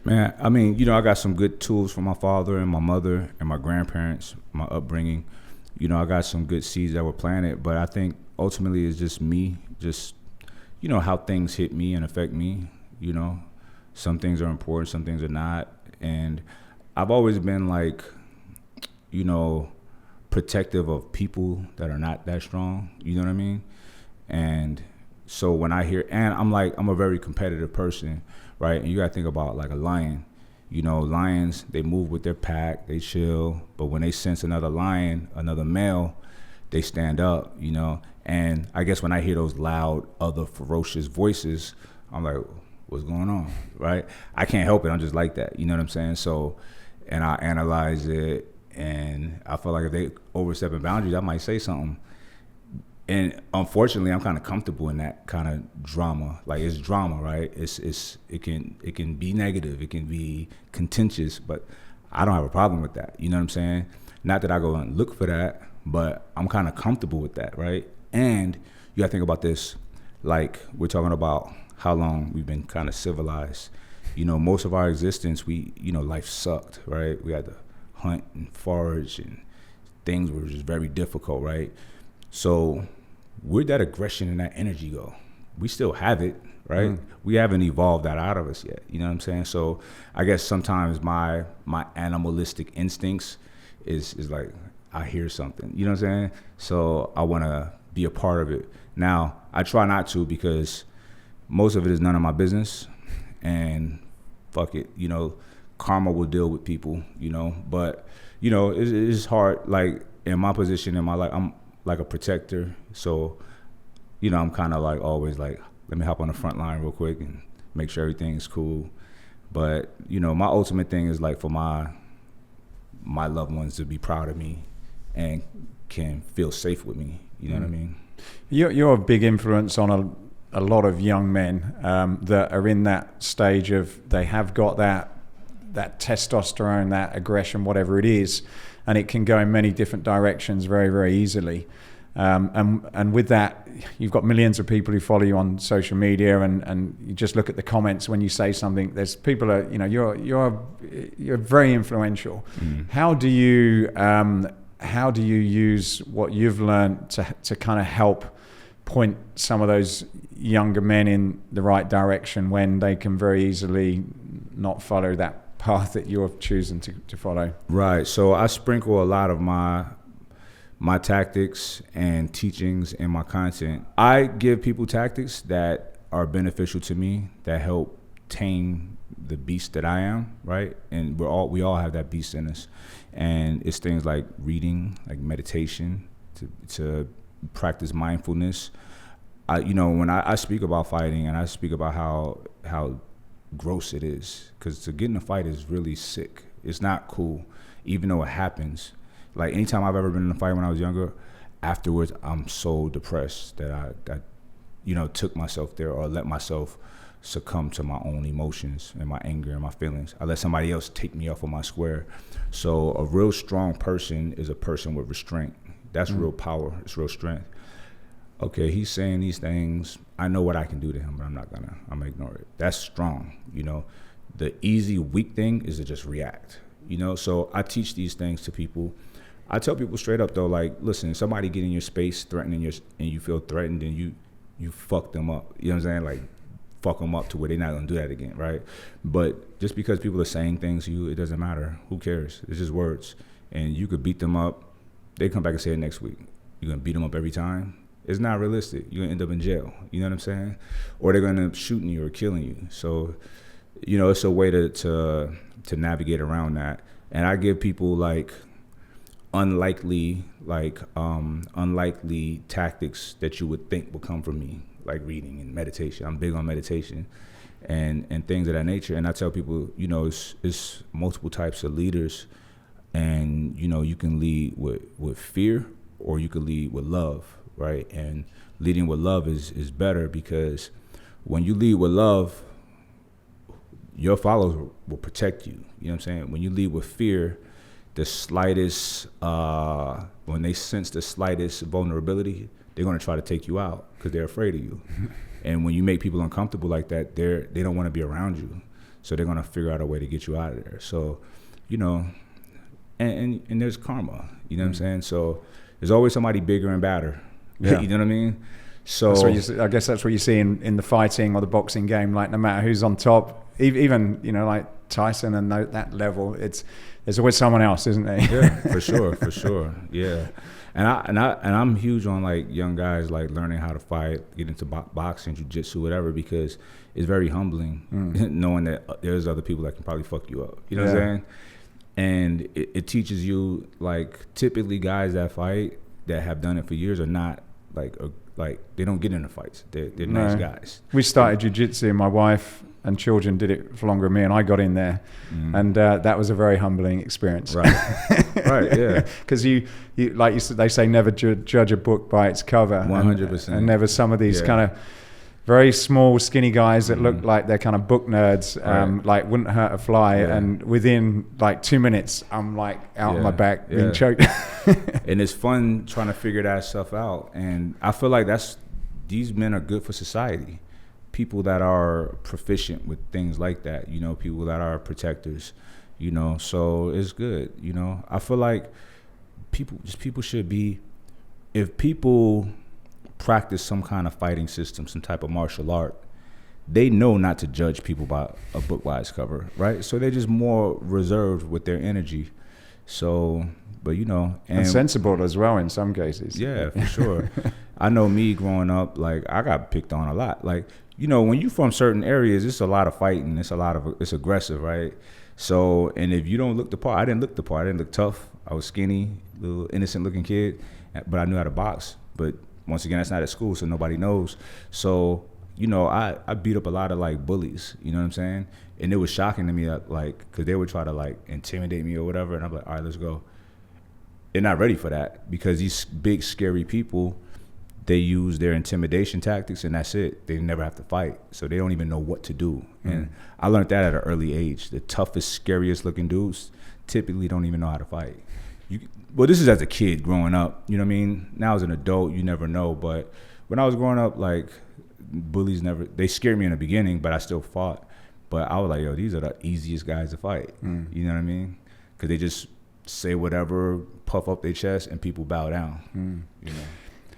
Man, I mean, you know, I got some good tools from my father and my mother and my grandparents, my upbringing. You know, I got some good seeds that were planted, but I think ultimately it's just me, just, you know, how things hit me and affect me. You know, some things are important, some things are not. And I've always been like, you know, protective of people that are not that strong, you know what I mean? And so when I hear, and I'm a very competitive person, right? And you gotta think about like a lion. You know, lions, they move with their pack, they chill, but when they sense another lion, another male, they stand up, you know? And I guess when I hear those loud, other ferocious voices, I'm like, what's going on, right? I can't help it, I'm just like that, you know what I'm saying? So, and I analyze it, and I feel like if they overstepping boundaries, I might say something. And unfortunately, I'm kind of comfortable in that kind of drama. Like, it's drama, right? It can be negative, it can be contentious, but I don't have a problem with that. You know what I'm saying? Not that I go and look for that, but I'm kind of comfortable with that, right? And you got to think about this. Like, we're talking about how long we've been kind of civilized. You know, most of our existence, life sucked, right? We had to hunt and forage, and things were just very difficult, right? So where'd that aggression and that energy go? we still have it, right? We haven't evolved that out of us yet. You know what I'm saying? So I guess sometimes my animalistic instincts is like, I hear something, you know what I'm saying? So I want to be a part of it. Now, I try not to, because most of it is none of my business, and fuck it, you know, karma will deal with people, you know, but, you know, it's hard. Like, in my position in my life, I'm like a protector. So, you know, I'm kind of like always like, let me hop on the front line real quick and make sure everything's cool. But, you know, my ultimate thing is like for my loved ones to be proud of me and can feel safe with me. You know what I mean? You're a big influence on a lot of young men that are in that stage of, they have got that testosterone, that aggression, whatever it is, and it can go in many different directions very, very easily. And with that, you've got millions of people who follow you on social media, and you just look at the comments when you say something. There's people are, you know, you're very influential. How do you use what you've learned to kind of help point some of those younger men in the right direction when they can very easily not follow that path that you're choosing to follow? Right. So I sprinkle a lot of my tactics and teachings in my content. I give people tactics that are beneficial to me, that help tame the beast that I am, right? And we all have that beast in us. And it's things like reading, like meditation, to practice mindfulness. You know, when I speak about fighting, and I speak about how gross it is, because to get in a fight is really sick. It's not cool, even though it happens. Like, anytime I've ever been in a fight when I was younger, afterwards I'm so depressed that I you know, took myself there, or let myself succumb to my own emotions and my anger and my feelings. I let somebody else take me off of my square. So a real strong person is a person with restraint. That's real power. It's real strength. Okay, he's saying these things. I know what I can do to him, but I'm gonna ignore it. That's strong, you know. The easy, weak thing is to just react, you know. So I teach these things to people. I tell people straight up though, like, listen, if somebody get in your space threatening and you feel threatened, then you fuck them up. You know what I'm saying? Like, fuck them up to where they're not gonna do that again, right? But just because people are saying things to you, it doesn't matter. Who cares? It's just words. And you could beat them up. They come back and say it next week. You're gonna beat them up every time? It's not realistic. You're gonna end up in jail. You know what I'm saying? Or they're gonna end up shooting you or killing you. So, you know, it's a way to navigate around that. And I give people like unlikely tactics that you would think would come from me, like reading and meditation. I'm big on meditation and things of that nature. And I tell people, you know, it's multiple types of leaders, and, you know, you can lead with fear, or you can lead with love, right? And leading with love is better, because when you lead with love, your followers will protect you. You know what I'm saying? When you lead with fear, the slightest, when they sense the slightest vulnerability, they're going to try to take you out because they're afraid of you. And when you make people uncomfortable like that, they don't want to be around you. So they're going to figure out a way to get you out of there. So, you know, and there's karma, you know what I'm saying? So there's always somebody bigger and badder. Yeah. You know what I mean? So I guess that's what you see in the fighting or the boxing game. Like, no matter who's on top, even, you know, like Tyson and that level, there's always someone else, isn't there? Yeah, for sure. Yeah. And I'm huge on like young guys like learning how to fight, get into boxing, jiu-jitsu, whatever, because it's very humbling knowing that there's other people that can probably fuck you up. You know what I'm saying? And it teaches you, like, typically guys that fight that have done it for years are not like they don't get into fights. They're nice guys. We started jiu-jitsu, and my wife and children did it for longer than me, and I got in there, and that was a very humbling experience. Right, right, yeah. Because you like you said, they say never judge a book by its cover. 100%. And never some of these kind of very small, skinny guys that look like they're kind of book nerds, like wouldn't hurt a fly. Yeah. And within like 2 minutes, I'm like out on my back being choked. And it's fun trying to figure that stuff out. And I feel like these men are good for society. People that are proficient with things like that, you know, people that are protectors, you know, so it's good, you know. I feel like people should be, if people practice some kind of fighting system, some type of martial art, they know not to judge people by a book by its cover, right? So they're just more reserved with their energy. So, but you know, and sensible as well in some cases. Yeah, for sure. I know me growing up, like I got picked on a lot. Like, you know, when you from certain areas, it's a lot of fighting. It's aggressive, right? So, and if you don't look the part, I didn't look the part. I didn't look tough. I was skinny, little innocent looking kid, but I knew how to box. But once again, that's not at school, so nobody knows. So, you know, I beat up a lot of like bullies, you know what I'm saying? And it was shocking to me, like, because they would try to like intimidate me or whatever. And I'm like, all right, let's go. They're not ready for that, because these big, scary people, they use their intimidation tactics and that's it. They never have to fight. So they don't even know what to do. And I learned that at an early age. The toughest, scariest looking dudes typically don't even know how to fight. Well, this is as a kid growing up, you know what I mean? Now as an adult, you never know. But when I was growing up, like, bullies they scared me in the beginning, but I still fought. But I was like, yo, these are the easiest guys to fight. You know what I mean? Because they just say whatever, puff up their chest, and people bow down. You know?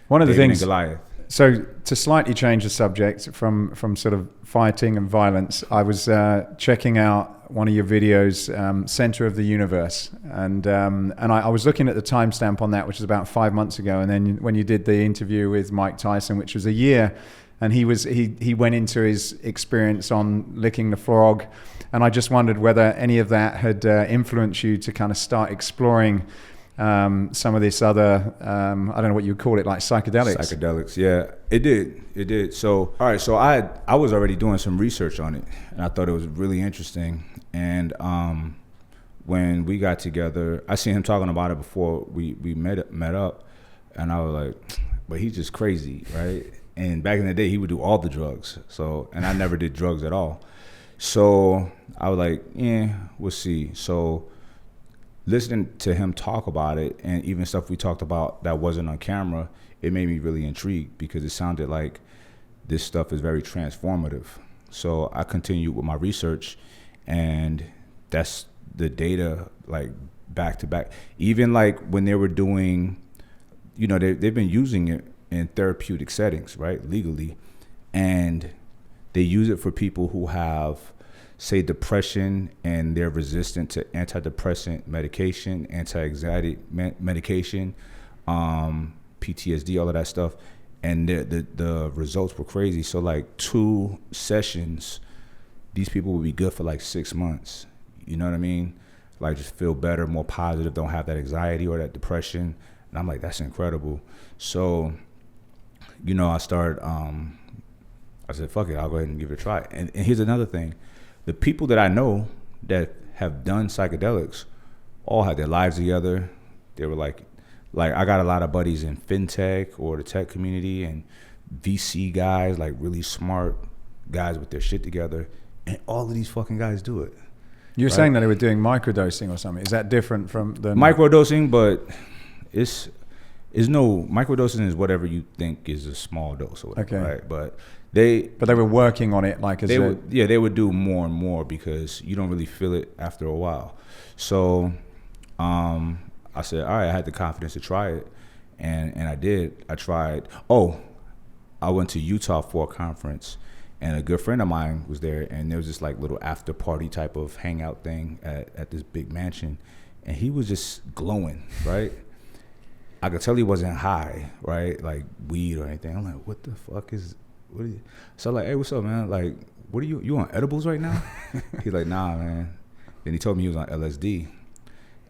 One of the David things, and Goliath. So to slightly change the subject from sort of fighting and violence, I was checking out one of your videos, Center of the Universe, and I was looking at the timestamp on that, which is about 5 months ago, and then when you did the interview with Mike Tyson, which was a year, and he went into his experience on licking the frog, and I just wondered whether any of that had influenced you to kind of start exploring some of this other, I don't know what you would call it, like psychedelics. Psychedelics, yeah, it did. So, all right, so I was already doing some research on it, and I thought it was really interesting. And when we got together, I seen him talking about it before we met up, and I was like, but he's just crazy, right? And back in the day, he would do all the drugs. So, and I never did drugs at all. So I was like, yeah, we'll see. So listening to him talk about it, and even stuff we talked about that wasn't on camera, it made me really intrigued, because it sounded like this stuff is very transformative. So I continued with my research, and that's the data, like back to back. Even like when they were doing, you know, they've been using it in therapeutic settings, right, legally, and they use it for people who have, say, depression, and they're resistant to antidepressant medication, anti-anxiety medication, PTSD, all of that stuff, and the results were crazy. So like 2 sessions, these people would be good for like 6 months. You know what I mean? Like just feel better, more positive, don't have that anxiety or that depression. And I'm like, that's incredible. So, you know, I said, fuck it, I'll go ahead and give it a try. And here's another thing. The people that I know that have done psychedelics all had their lives together. They were like I got a lot of buddies in fintech or the tech community, and VC guys, like really smart guys with their shit together. And all of these fucking guys do it. You're saying that they were doing microdosing or something. Is that different from the microdosing? But it's no, microdosing is whatever you think is a small dose or whatever, right? But they were working on it like they would do more and more, because you don't really feel it after a while. So I said, all right, I had the confidence to try it, and I did. I tried. I went to Utah for a conference, and a good friend of mine was there, and there was this like little after party type of hangout thing at this big mansion, and he was just glowing, right? I could tell he wasn't high, right? Like weed or anything. I'm like, what the fuck is, what are you? So I'm like, hey, what's up, man? Like, what are you on edibles right now? He's like, nah, man. Then he told me he was on LSD.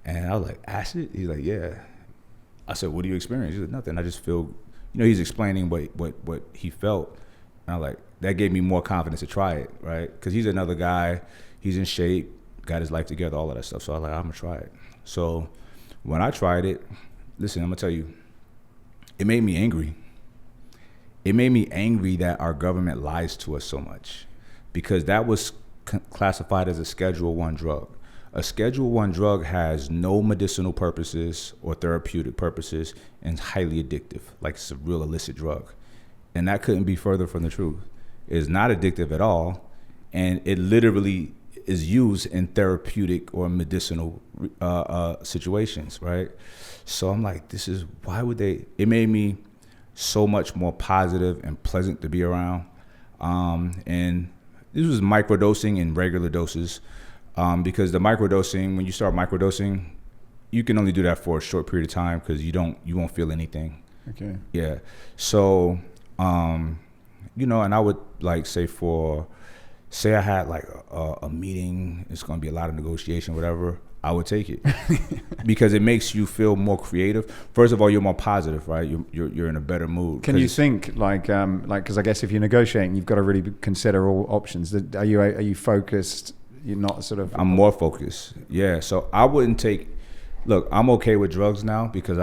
And I was like, acid? He's like, yeah. I said, what do you experience? He's like, nothing. I just feel, you know, he's explaining what he felt. And I was like, that gave me more confidence to try it, right? Because he's another guy. He's in shape, got his life together, all of that stuff. So I was like, I'm going to try it. So when I tried it, listen, I'm going to tell you, it made me angry. It made me angry that our government lies to us so much, because that was classified as a Schedule I drug. A Schedule I drug has no medicinal purposes or therapeutic purposes and is highly addictive, like it's a real illicit drug. And that couldn't be further from the truth. It's not addictive at all, and it literally is used in therapeutic or medicinal situations, right? So I'm like, why would they? It made me so much more positive and pleasant to be around. And this was microdosing in regular doses, because the microdosing, when you start microdosing, you can only do that for a short period of time because you won't feel anything. Okay. Yeah. So, and I would like say I had like a meeting, it's going to be a lot of negotiation, whatever, I would take it because it makes you feel more creative. First of all, you're more positive, right? You're in a better mood. Can you think because I guess if you're negotiating, you've got to really consider all options. Are you focused? You're not sort of. I'm more focused. Yeah. So I wouldn't take. Look, I'm okay with drugs now because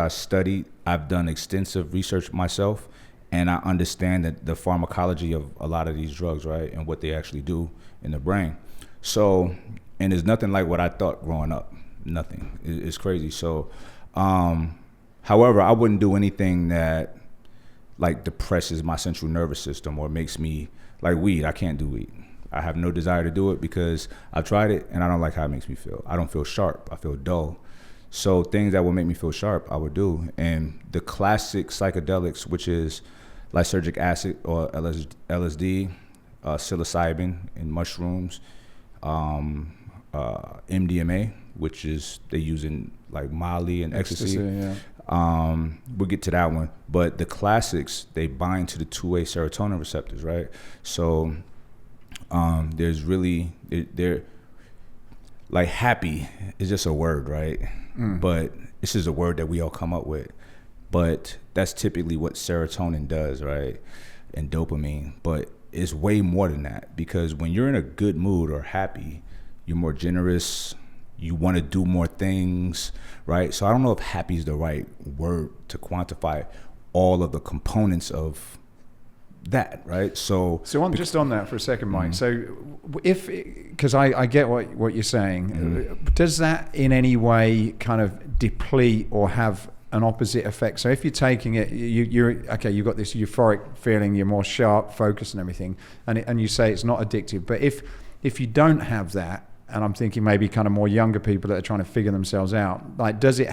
I've done extensive research myself, and I understand that the pharmacology of a lot of these drugs, right, and what they actually do in the brain. So, and there's nothing like what I thought growing up. Nothing. It's crazy. So, however, I wouldn't do anything that like depresses my central nervous system or makes me like weed. I can't do weed. I have no desire to do it because I've tried it and I don't like how it makes me feel. I don't feel sharp. I feel dull. So things that would make me feel sharp, I would do. And the classic psychedelics, which is lysergic acid or LSD, psilocybin and mushrooms, MDMA, which is they use in like Molly and ecstasy. Yeah. We'll get to that one. But the classics, they bind to the two-way serotonin receptors, right? So there's really, they're like happy is just a word, right? But this is a word that we all come up with. But that's typically what serotonin does, right? And dopamine. But it's way more than that, because when you're in a good mood or happy, you're more generous, you want to do more things, right? So I don't know if happy is the right word to quantify all of the components of that, right? So on just on that for a second, Mike. So because I get what you're saying, does that in any way kind of deplete or have an opposite effect? So if you're taking it, you're okay, you've got this euphoric feeling, you're more sharp, focused and everything, and you say it's not addictive. But if you don't have that, and I'm thinking maybe kind of more younger people that are trying to figure themselves out, like does it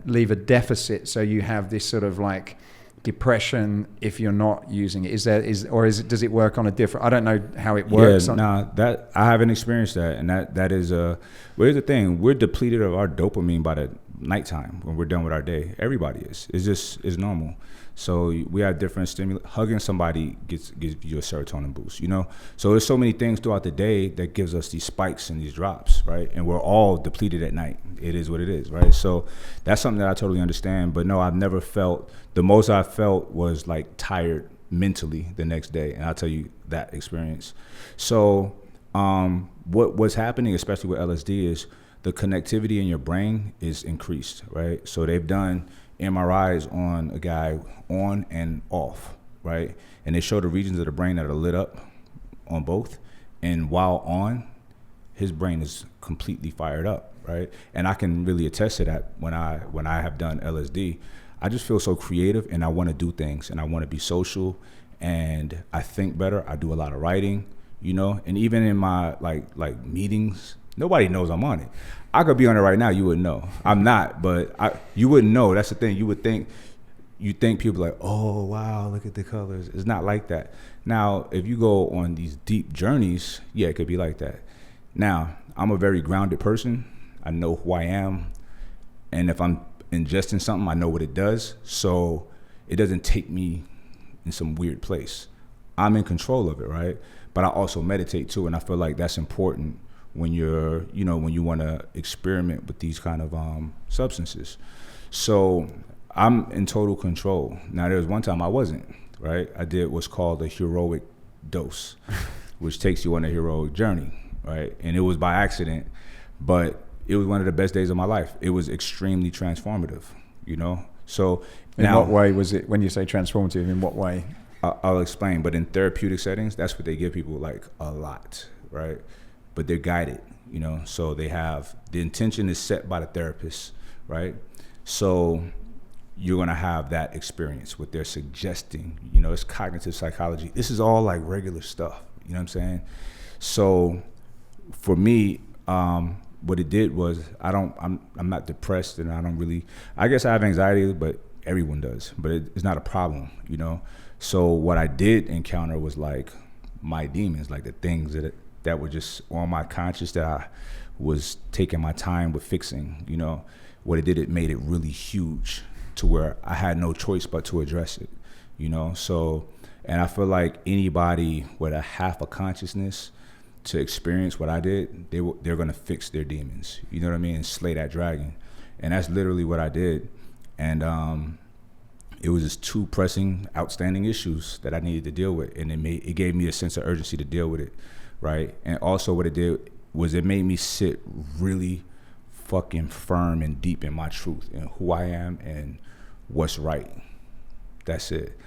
leave a deficit? So you have this sort of like depression if you're not using it. Does it work on a different? I don't know how it works. Yeah, that I haven't experienced that, and that is well, here's the thing: we're depleted of our dopamine by the nighttime when we're done with our day. Everybody is. It's normal. So we have different stimuli. Hugging somebody gives you a serotonin boost, So there's so many things throughout the day that gives us these spikes and these drops, right? And we're all depleted at night. It is what it is, right? So that's something that I totally understand. But no, I've never felt, the most I felt was like tired mentally the next day. And I'll tell you that experience. So what's happening, especially with LSD, is the connectivity in your brain is increased, right? So they've done MRIs on a guy on and off, right? And they show the regions of the brain that are lit up on both. And while on, his brain is completely fired up, right? And I can really attest to that when I have done LSD. I just feel so creative and I want to do things and I want to be social and I think better. I do a lot of writing, and even in my like meetings, nobody knows I'm on it. I could be on it right now. You wouldn't know. I'm not, but you wouldn't know. That's the thing. You think people like, oh, wow, look at the colors. It's not like that. Now, if you go on these deep journeys, yeah, it could be like that. Now, I'm a very grounded person. I know who I am. And if I'm ingesting something, I know what it does. So it doesn't take me in some weird place. I'm in control of it, right? But I also meditate too. And I feel like that's important when you're, when you want to experiment with these kind of substances. So I'm in total control. Now, there was one time I wasn't, right? I did what's called a heroic dose, which takes you on a heroic journey, right? And it was by accident, but it was one of the best days of my life. It was extremely transformative, So in what way was it, when you say transformative, in what way? I'll explain, but in therapeutic settings, that's what they give people like a lot, right? But they're guided, so they have, the intention is set by the therapist, right? So you're gonna have that experience, what they're suggesting, it's cognitive psychology. This is all like regular stuff, you know what I'm saying? So for me, what it did was I'm not depressed and I guess I have anxiety, but everyone does, but it's not a problem, you know. So what I did encounter was like my demons, like the things that were just on my conscious that I was taking my time with fixing, you know. What it did, it made it really huge to where I had no choice but to address it, you know. So, and I feel like anybody with a half a consciousness to experience what I did, they're gonna fix their demons, you know what I mean, and slay that dragon. And that's literally what I did. And it was just 2 pressing, outstanding issues that I needed to deal with, and it gave me a sense of urgency to deal with it, right? And also what it did was it made me sit really fucking firm and deep in my truth and who I am and what's right. That's it.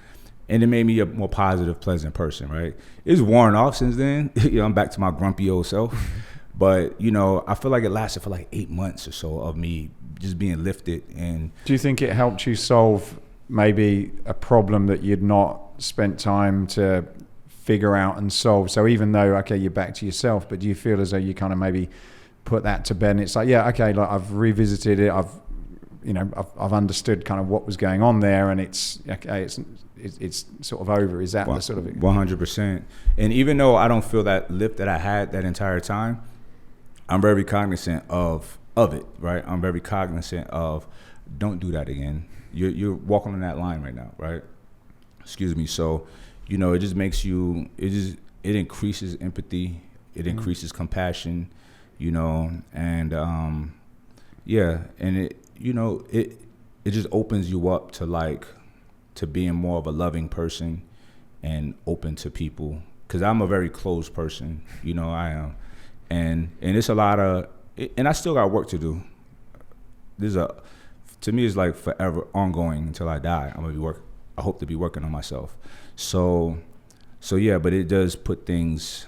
And it made me a more positive, pleasant person, right? It's worn off since then. You know, I'm back to my grumpy old self. But, you know, I feel like it lasted for like 8 months or so of me just being lifted. And do you think it helped you solve maybe a problem that you'd not spent time to figure out and solve? So even though, okay, you're back to yourself, but do you feel as though you kind of maybe put that to bed and it's like, yeah, okay, like I've revisited it, I've understood kind of what was going on there, and it's okay, it's sort of over. Is that the sort of 100%? And even though I don't feel that lift that I had that entire time, I'm very cognizant of it, right? I'm very cognizant of, don't do that again. You're walking on that line right now, right? Excuse me. So, you know, it just makes you, it increases empathy, it increases compassion, you know, and yeah, and it, you know, it just opens you up to being more of a loving person and open to people. Cause I'm a very closed person, you know, I am, and it's a lot of, and I still got work to do. To me, it's like forever ongoing until I die. I hope to be working on myself. So yeah, but it does put things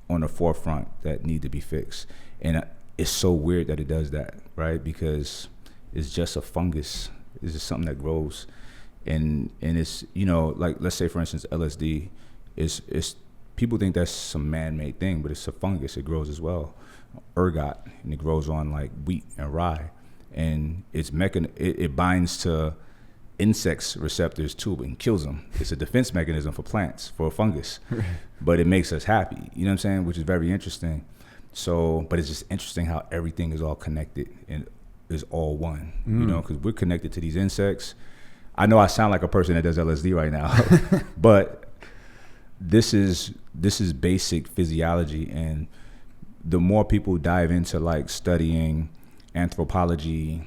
on the forefront that need to be fixed. And it's so weird that it does that, right? Because it's just a fungus. It's just something that grows. And it's, you know, like, let's say, for instance, LSD, it's people think that's some man-made thing, but it's a fungus. It grows as well. Ergot, and it grows on like wheat and rye. And it binds to insects receptors too and kills them. It's a defense mechanism for plants, for a fungus. But it makes us happy, you know what I'm saying? Which is very interesting. So, but it's just interesting how everything is all connected and is all one, you know, because we're connected to these insects. I know I sound like a person that does LSD right now, but this is basic physiology. And the more people dive into like studying anthropology,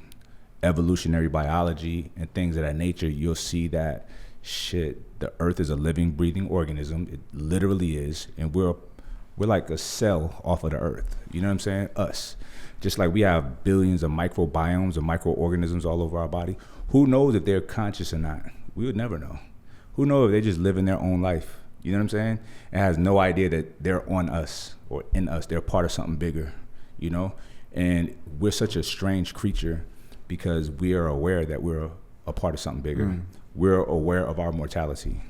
evolutionary biology, and things of that nature, you'll see that shit, the earth is a living, breathing organism. It literally is. And we're like a cell off of the earth. You know what I'm saying? Us. Just like we have billions of microbiomes and microorganisms all over our body. Who knows if they're conscious or not? We would never know. Who knows if they're just living their own life? You know what I'm saying? And has no idea that they're on us or in us. They're part of something bigger, you know? And we're such a strange creature because we are aware that we're a part of something bigger. We're aware of our mortality.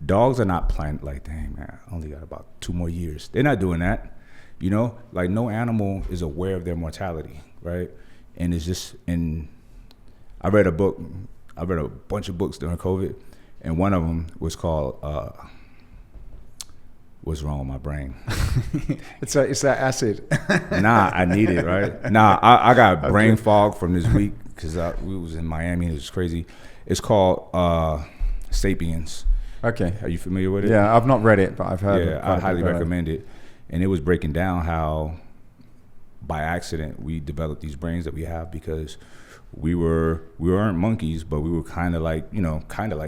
Dogs are not planning like, dang, man, I only got about 2 more years. They're not doing that, you know? Like, no animal is aware of their mortality, right? And it's just, and I read a bunch of books during COVID, and one of them was called, what's wrong with my brain? It's that acid. Nah, I need it, right? Nah, I got brain fog from this week because we was in Miami and it was crazy. It's called Sapiens. Okay. Are you familiar with it? Yeah, I've not read it, but I've heard. Yeah, I highly recommend it. And it was breaking down how, by accident, we developed these brains that we have because we weren't monkeys, but we were kind of like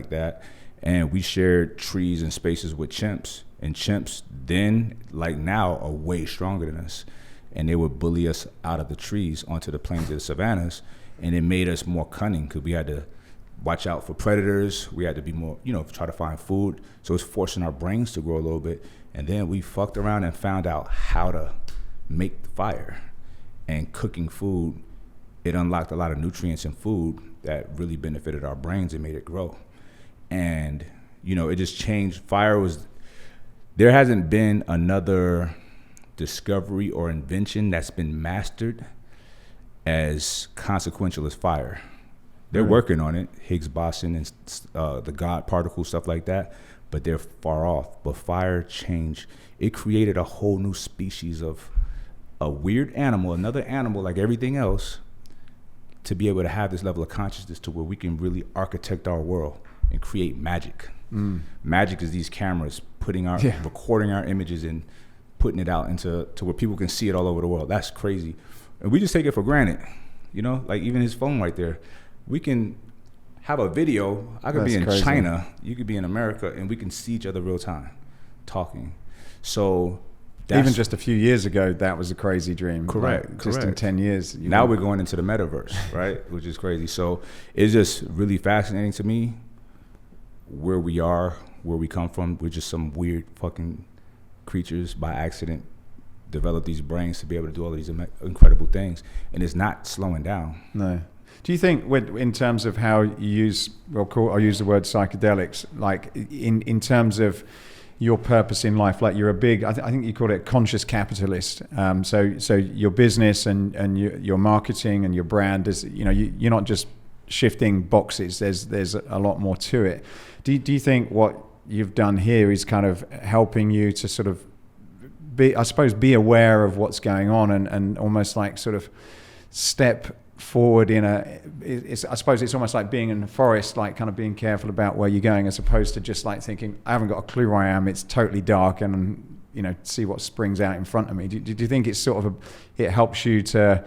that. And we shared trees and spaces with chimps. And chimps then, like now, are way stronger than us. And they would bully us out of the trees onto the plains of the savannas. And it made us more cunning because we had to watch out for predators. We had to be more, try to find food. So it's forcing our brains to grow a little bit. And then we fucked around and found out how to make the fire. And cooking food, it unlocked a lot of nutrients in food that really benefited our brains and made it grow. And, it just changed. There hasn't been another discovery or invention that's been mastered as consequential as fire. They're Right. working on it, Higgs boson and the God particle, stuff like that, but they're far off. But fire changed. It created a whole new species of a weird animal, another animal like everything else, to be able to have this level of consciousness to where we can really architect our world and create magic. Magic is these cameras recording our images and putting it out to where people can see it all over the world. That's crazy. And we just take it for granted. You know, like even his phone right there. We can have a video. I could be in crazy. China, you could be in America, and we can see each other real time talking. So Even just a few years ago, that was a crazy dream. Correct, Like, just in correct. 10 years. Now we're going into the metaverse, right? Which is crazy. So it's just really fascinating to me where we are, where we come from. We're just some weird fucking creatures by accident develop these brains to be able to do all these incredible things. And it's not slowing down. No. Do you think, in terms of how you use, I'll use the word psychedelics, like in terms of your purpose in life, like you're a big, I think you call it conscious capitalist. So your business and your marketing and your brand is, you're not just shifting boxes. There's a lot more to it. Do you think what you've done here is kind of helping you to sort of be aware of what's going on and almost like sort of step forward I suppose it's almost like being in the forest, like kind of being careful about where you're going, as opposed to just like thinking, I haven't got a clue where I am, it's totally dark, and see what springs out in front of me. Do you think it's sort of it helps you to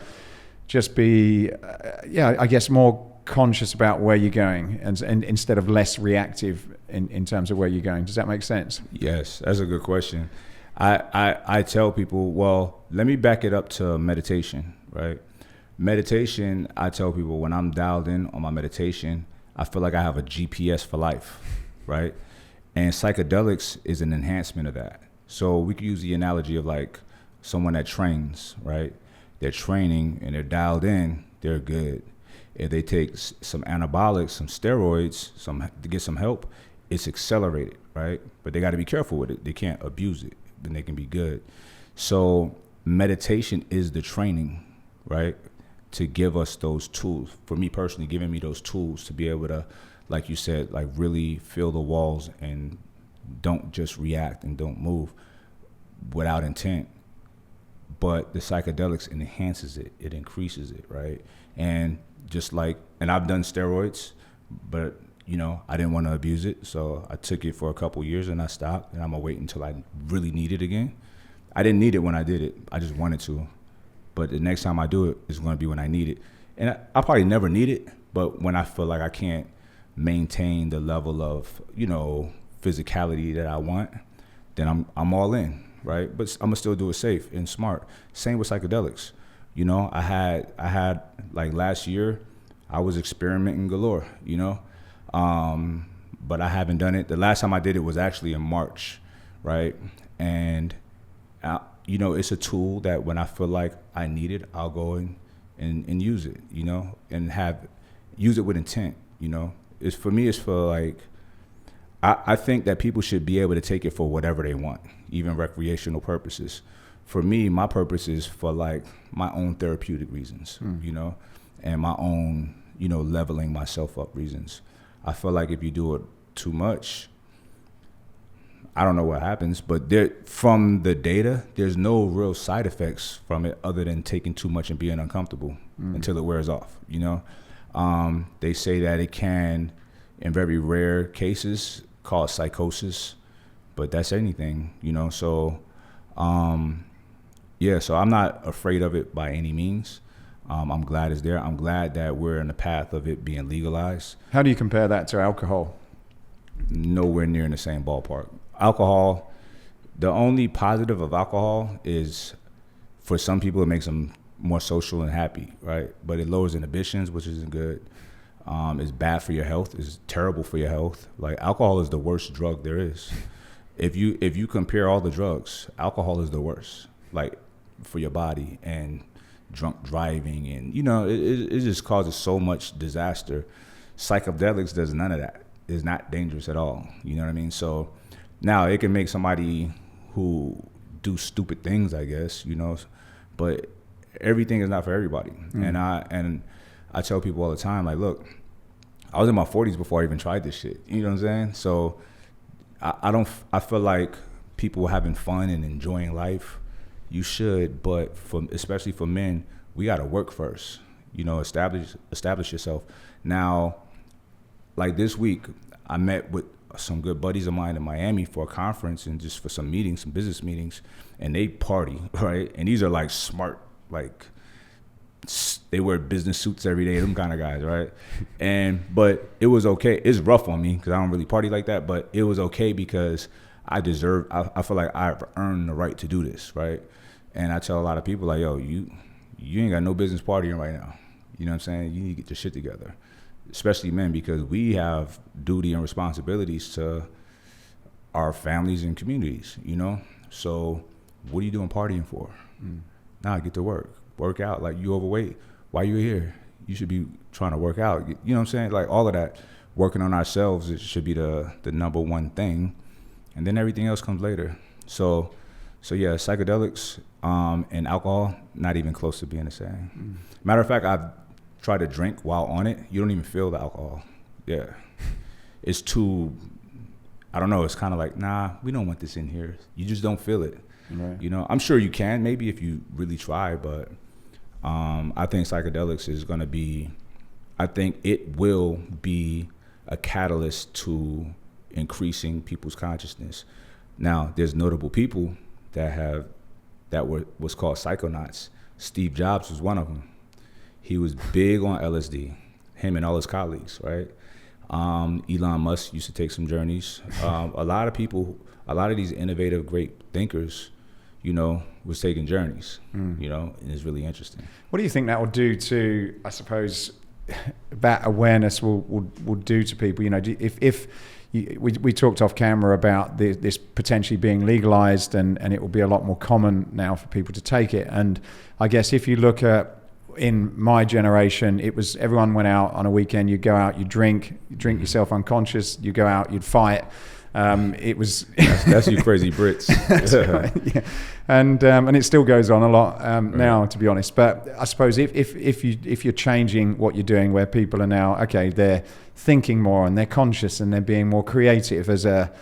just be I guess more conscious about where you're going and instead of less reactive in terms of where you're going? Does that make sense? Yes, that's a good question. I tell people, well, let me back it up to meditation, right? Meditation, I tell people when I'm dialed in on my meditation, I feel like I have a GPS for life, right? And psychedelics is an enhancement of that. So we could use the analogy of like someone that trains, right? They're training and they're dialed in, they're good. If they take some anabolics, some steroids, to get some help, it's accelerated, right? But they got to be careful with it. They can't abuse it, then they can be good. So meditation is the training, right? To give us those tools. For me personally, giving me those tools to be able to, like you said, like really feel the walls and don't just react and don't move without intent. But the psychedelics enhances it. It increases it, right? And I've done steroids, but I didn't want to abuse it. So I took it for a couple years and I stopped, and I'm gonna wait until I really need it again. I didn't need it when I did it. I just wanted to. But the next time I do it is going to be when I need it. And I'll probably never need it, but when I feel like I can't maintain the level of, physicality that I want, then I'm all in, right? But I'm going to still do it safe and smart. Same with psychedelics. I had like last year, I was experimenting galore, but I haven't done it. The last time I did it was actually in March, right? And it's a tool that when I feel like I need it, I'll go and use it, and use it with intent, It's for me, it's for like, I think that people should be able to take it for whatever they want, even recreational purposes. For me, my purpose is for like my own therapeutic reasons, and my own, leveling myself up reasons. I feel like if you do it too much, I don't know what happens, but from the data, there's no real side effects from it other than taking too much and being uncomfortable until it wears off, They say that it can, in very rare cases, cause psychosis, but that's anything, So, so I'm not afraid of it by any means. I'm glad it's there. I'm glad that we're in the path of it being legalized. How do you compare that to alcohol? Nowhere near in the same ballpark. Alcohol, the only positive of alcohol is for some people it makes them more social and happy, right? But it lowers inhibitions, which isn't good. It's bad for your health. It's terrible for your health. Like alcohol is the worst drug there is. If you compare all the drugs, alcohol is the worst, like for your body, and drunk driving, and it just causes so much disaster. Psychedelics does none of that. It's not dangerous at all. You know what I mean? So now it can make somebody who do stupid things, I guess, but everything is not for everybody. And I tell people all the time, like, look, I was in my 40s before I even tried this shit. You know what I'm saying? So I feel like people having fun and enjoying life, you should, but especially for men, we got to work first. You know, establish yourself. Now, like this week, I met with some good buddies of mine in Miami for a conference and just for some meetings, some business meetings, and they party, right? And these are like smart, like they wear business suits every day, them kind of guys, right? But it was okay. It's rough on me because I don't really party like that, but it was okay because I feel like I've earned the right to do this, right? And I tell a lot of people like, yo, you ain't got no business partying right now. You know what I'm saying? You need to get your shit together, especially men, because we have duty and responsibilities to our families and communities, you know? So what are you doing partying for? Now get to work out. Like, you overweight. Why you here? You should be trying to work out. You know what I'm saying? Like, all of that, working on ourselves, it should be the number one thing. And then everything else comes later. So yeah, psychedelics and alcohol, not even close to being the same. Matter of fact, I've tried to drink while on it. You don't even feel the alcohol. Yeah. It's too, I don't know, it's kind of like, nah, we don't want this in here. You just don't feel it. Right. You know, I'm sure you can, maybe if you really try, but I think psychedelics is going to be, I think it will be a catalyst to increasing people's consciousness. Now, there's notable people that was called psychonauts. Steve Jobs was one of them. He was big on LSD, him and all his colleagues, right? Elon Musk used to take some journeys. A lot of these innovative, great thinkers, you know, was taking journeys, you know, and it's really interesting. What do you think that will do to, I suppose, that awareness will do to people? You know, we talked off camera about this potentially being legalized, and it will be a lot more common now for people to take it. And I guess if you look at, in my generation, it was everyone went out on a weekend. You go out, you drink yourself unconscious. You go out, you'd fight. It was that's you crazy Brits. That's right, yeah. And it still goes on a lot now, to be honest. But I suppose if you're changing what you're doing, where people are now, okay, they're thinking more and they're conscious and they're being more creative as a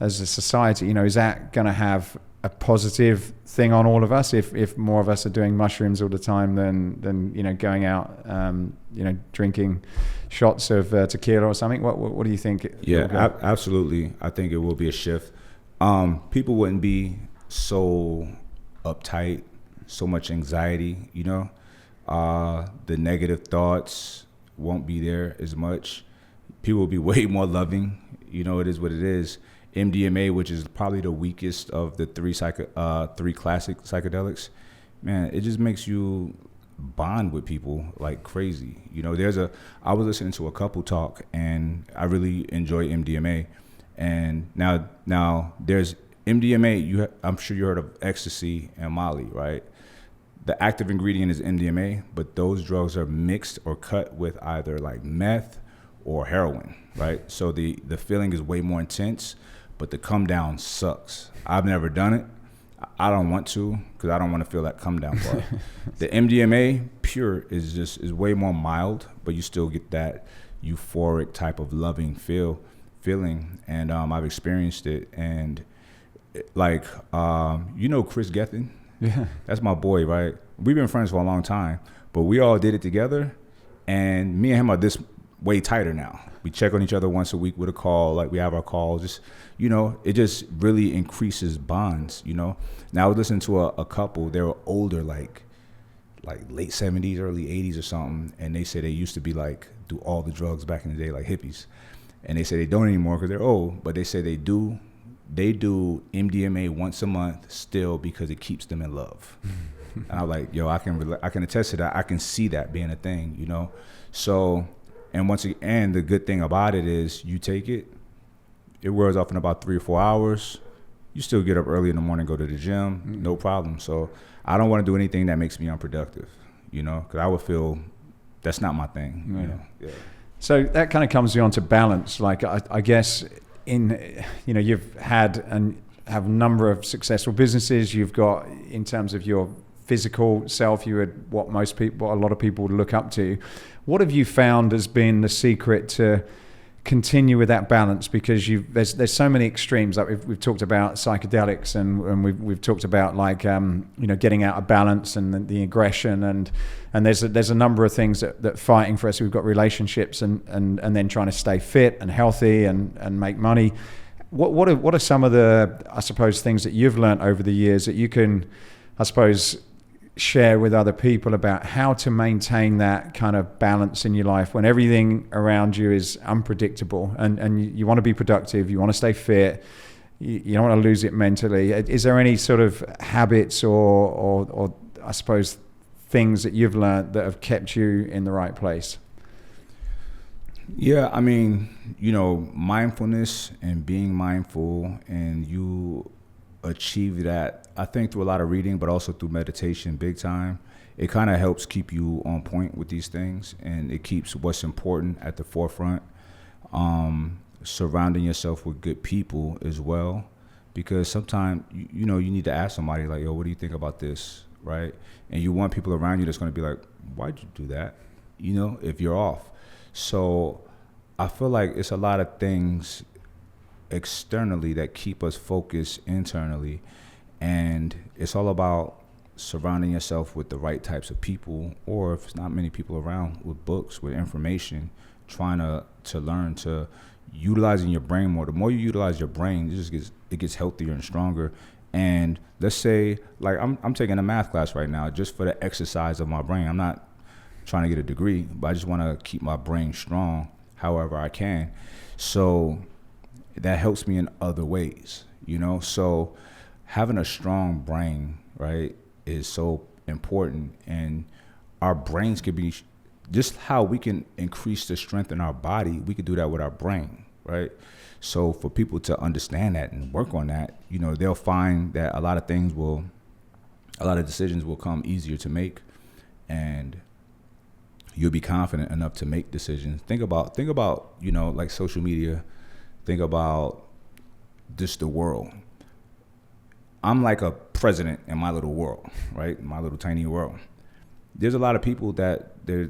society, you know, is that going to have a positive thing on all of us if more of us are doing mushrooms all the time than you know, going out you know, drinking shots of tequila or something? What do you think? Yeah, absolutely. I think it will be a shift. People wouldn't be so uptight, so much anxiety, you know. The negative thoughts won't be there as much. People will be way more loving. You know, it is what it is. MDMA, which is probably the weakest of the three classic psychedelics, man, it just makes you bond with people like crazy. You know, I was listening to a couple talk, and I really enjoy MDMA. And now there's MDMA. I'm sure you heard of ecstasy and Molly, right? The active ingredient is MDMA, but those drugs are mixed or cut with either like meth or heroin, right? So the feeling is way more intense, but the come down sucks. I've never done it. I don't want to, because I don't want to feel that come down part. The MDMA pure is way more mild, but you still get that euphoric type of loving feeling. And I've experienced it. And like, you know, Chris Gethin? Yeah. That's my boy, right? We've been friends for a long time, but we all did it together. And me and him are this way tighter now. We check on each other once a week with a call. Like, we have our calls. Just, you know, it just really increases bonds, you know. Now, I was listening to a couple. They were older, like late 70s, early 80s or something. And they say they used to be like, do all the drugs back in the day, like hippies. And they say they don't anymore because they're old. But they say they do MDMA once a month still because it keeps them in love. And I'm like, yo, I can attest to that. I can see that being a thing, you know. So, and once again, the good thing about it is you take it, it wears off in about 3 or 4 hours. You still get up early in the morning, go to the gym, no problem. So I don't want to do anything that makes me unproductive, you know, because I would feel that's not my thing, you know. Yeah. So that kind of comes on to balance. Like, I guess you've had and have a number of successful businesses. You've got, in terms of your physical self. You had what a lot of people would look up to. What have you found has been the secret to continue with that balance? Because there's so many extremes. Like we've talked about psychedelics, and we've talked about like getting out of balance and the aggression, and there's a number of things that fighting for us. We've got relationships and then trying to stay fit and healthy and make money. What are some of the, I suppose, things that you've learned over the years that you can, I suppose, share with other people about how to maintain that kind of balance in your life when everything around you is unpredictable, and you want to be productive, you want to stay fit, you don't want to lose it mentally? Is there any sort of habits or I suppose things that you've learned that have kept you in the right place? Yeah, I mean, mindfulness and being mindful, and you achieve that, I think, through a lot of reading, but also through meditation, big time. It kind of helps keep you on point with these things, and it keeps what's important at the forefront. Surrounding yourself with good people as well, because sometimes you need to ask somebody like, yo, what do you think about this, right? And you want people around you that's going to be like, why'd you do that, if you're off. So I feel like it's a lot of things externally that keep us focused internally, and it's all about surrounding yourself with the right types of people, or if it's not many people around, with books, with information, trying to learn, to utilizing your brain more. The more you utilize your brain, it gets healthier and stronger. And let's say, like, I'm taking a math class right now just for the exercise of my brain. I'm not trying to get a degree, but I just want to keep my brain strong however I can. So that helps me in other ways, So having a strong brain, right, is so important. And our brains could be just how we can increase the strength in our body. We could do that with our brain, right? So for people to understand that and work on that, they'll find that a lot of decisions will come easier to make, and you'll be confident enough to make decisions. Think about, like social media. Think about just the world. I'm like a president in my little world, right? My little tiny world. There's a lot of people that they're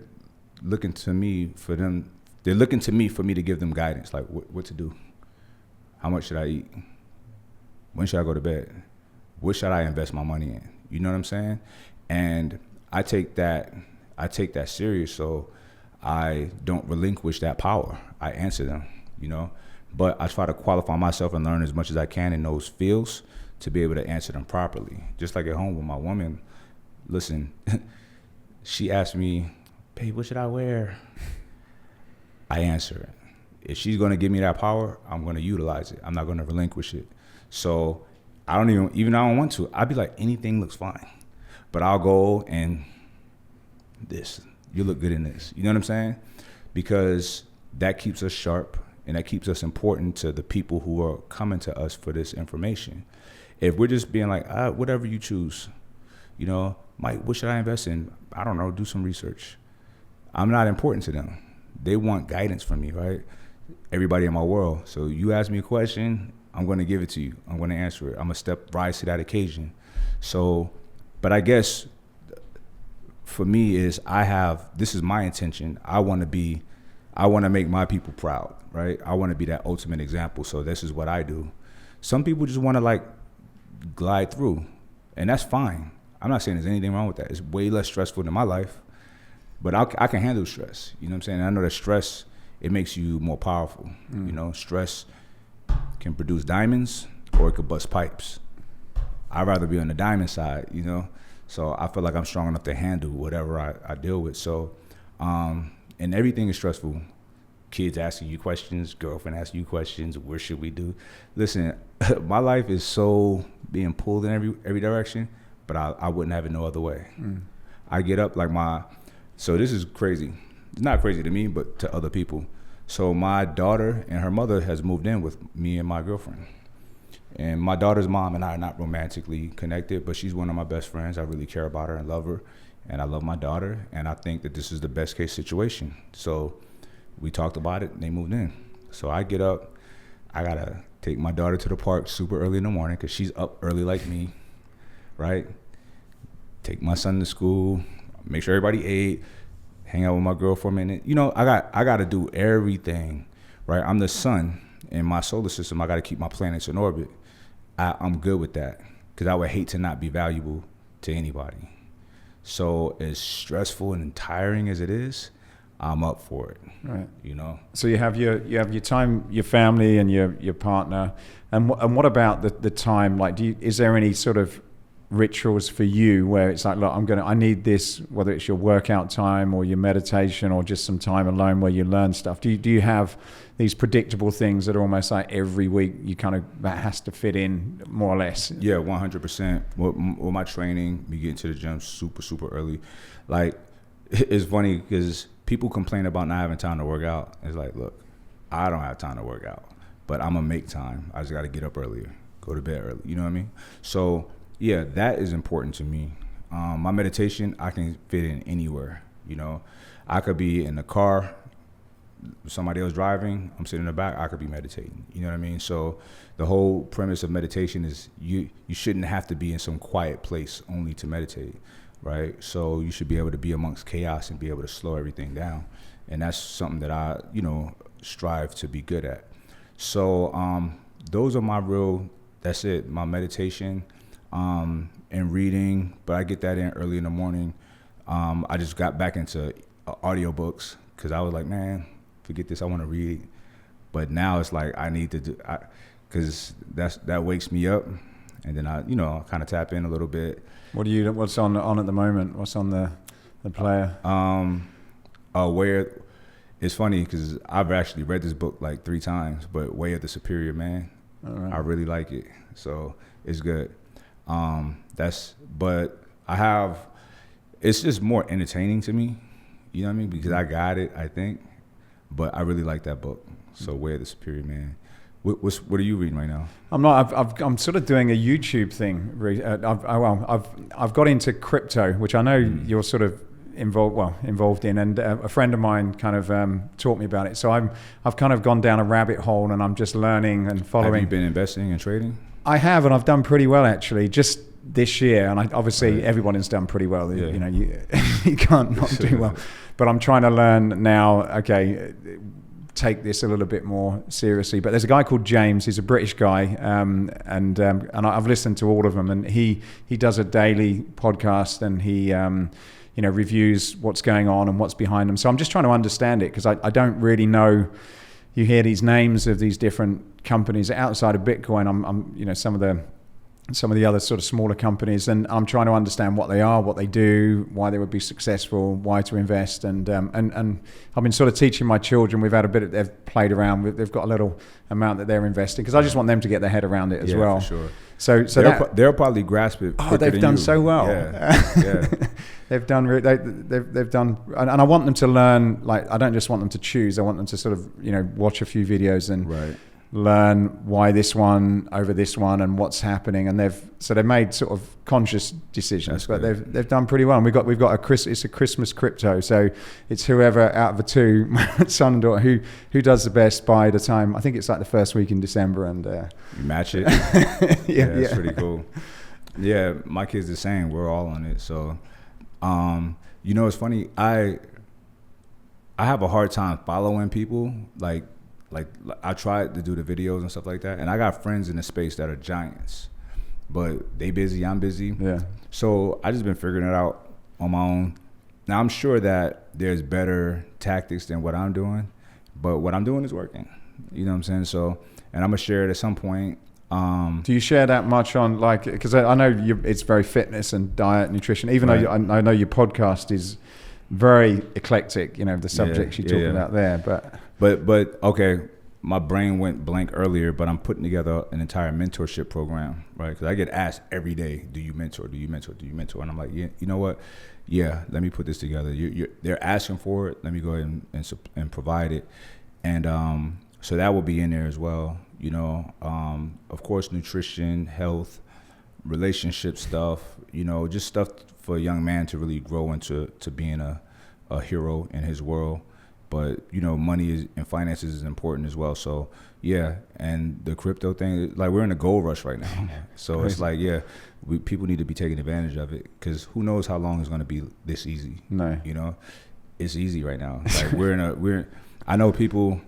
looking to me for me to give them guidance, like what to do. How much should I eat? When should I go to bed? What should I invest my money in? You know what I'm saying? And I take that serious, so I don't relinquish that power. I answer them, But I try to qualify myself and learn as much as I can in those fields to be able to answer them properly. Just like at home with my woman, listen, she asked me, babe, what should I wear? I answer it. If she's going to give me that power, I'm going to utilize it. I'm not going to relinquish it. So I don't want to. I'd be like, anything looks fine. But I'll go and you look good in this. You know what I'm saying? Because that keeps us sharp, and that keeps us important to the people who are coming to us for this information. If we're just being like, whatever you choose, Mike, what should I invest in? I don't know, do some research. I'm not important to them. They want guidance from me, right? Everybody in my world. So you ask me a question, I'm going to give it to you. I'm going to answer it. I'm going to rise to that occasion. So, but I guess for me this is my intention. I want to make my people proud, right? I want to be that ultimate example. So this is what I do. Some people just want to like glide through, and that's fine. I'm not saying there's anything wrong with that. It's way less stressful than my life, but I can handle stress. You know what I'm saying? And I know that stress, it makes you more powerful. Stress can produce diamonds or it could bust pipes. I'd rather be on the diamond side, So I feel like I'm strong enough to handle whatever I deal with. So, and everything is stressful. Kids asking you questions, girlfriend asking you questions, what should we do? Listen, my life is so being pulled in every direction, but I wouldn't have it no other way. I get up so this is crazy. It's not crazy to me, but to other people. So my daughter and her mother has moved in with me and my girlfriend. And my daughter's mom and I are not romantically connected, but she's one of my best friends. I really care about her and love her, and I love my daughter, and I think that this is the best case situation. So we talked about it, and they moved in. So I get up, I gotta take my daughter to the park super early in the morning because she's up early like me, right? take my son to school, make sure everybody ate, hang out with my girl for a minute. You know, I got to do everything, right? I'm the sun in my solar system. I got to keep my planets in orbit. I'm good with that because I would hate to not be valuable to anybody. So as stressful and tiring as it is, I'm up for it. Right. You know. So you have your time, your family, and your partner, and what about the time? Like, is there any sort of rituals for you where it's like, look, I need this, whether it's your workout time or your meditation or just some time alone where you learn stuff? Do you have these predictable things that are almost like every week you kind of, that has to fit in more or less? Yeah, 100%. With my training, we get into the gym super early. Like, it's funny because people complain about not having time to work out. It's like, look, I don't have time to work out, but I'm gonna make time. I just got to get up earlier, go to bed early. You know what I mean? So yeah, that is important to me. My meditation, I can fit in anywhere. You know, I could be in the car, somebody else driving, I'm sitting in the back, I could be meditating. You know what I mean? So the whole premise of meditation is you shouldn't have to be in some quiet place only to meditate, right? So you should be able to be amongst chaos and be able to slow everything down. And that's something that I, strive to be good at. So those are that's it, my meditation and reading, but I get that in early in the morning. I just got back into audiobooks because I was like, man, forget this, I want to read. But now it's like I need to do, because that wakes me up, and then I kind of tap in a little bit. What's on at the moment? What's on the player? Where it's funny because I've actually read this book like 3 times, but Way of the Superior Man. Right. I really like it, so it's good. It's just more entertaining to me, you know what I mean? Because I got it, I think, but I really like that book. So Way of the Superior Man. What are you reading right now? I'm sort of doing a YouTube thing. I've got into crypto, which I know you're sort of involved in, and a friend of mine kind of taught me about it. So I've kind of gone down a rabbit hole, and I'm just learning and following. Have you been investing and trading? I have, and I've done pretty well actually. Just this year, and obviously everyone has done pretty well. Yeah. You can't not do well. But I'm trying to learn now. Okay, take this a little bit more seriously. But there's a guy called James. He's a British guy, and I've listened to all of them. And he does a daily podcast, and he reviews what's going on and what's behind them. So I'm just trying to understand it because I don't really know. You hear these names of these different companies outside of Bitcoin. I'm some of the other sort of smaller companies, and I'm trying to understand what they are, what they do, why they would be successful, why to invest, and I've been sort of teaching my children. We've had they've played around with, they've got a little amount that they're investing because I just want them to get their head around it as well. For sure. So they'll probably grasp it. Oh, they've done so well. Yeah. They've done, and I want them to learn. Like, I don't just want them to choose. I want them to sort of, watch a few videos and learn why this one over this one and what's happening. And they've made sort of conscious decisions. That's but they've done pretty well. And we've got it's a Christmas crypto. So it's whoever out of the two, my son and daughter, who does the best by the time. I think it's like the first week in December, and you match it. It's pretty cool. Yeah, my kids the same. We're all on it. So. It's funny. I have a hard time following people. Like I tried to do the videos and stuff like that, and I got friends in the space that are giants, but they busy, I'm busy. Yeah. So I just been figuring it out on my own. Now I'm sure that there's better tactics than what I'm doing, but what I'm doing is working. You know what I'm saying? So, and I'm gonna share it at some point. Do you share that much on, like, because I know it's very fitness and diet, nutrition, even though I know your podcast is very eclectic, the subjects you're talking about there, but okay, my brain went blank earlier, but I'm putting together an entire mentorship program, right? Because I get asked every day, do you mentor? And I'm like, yeah, you know what? Yeah, let me put this together. They're asking for it. Let me go ahead and provide it. And so that will be in there as well. Of course, nutrition, health, relationship stuff, just stuff for a young man to really grow into being a hero in his world. but you know, money and finances is important as well. So yeah, and the crypto thing, like we're in a gold rush right now. So it's like, yeah, people need to be taking advantage of it, because who knows how long it's going to be this easy. No, you know, it's easy right now. Like I know people.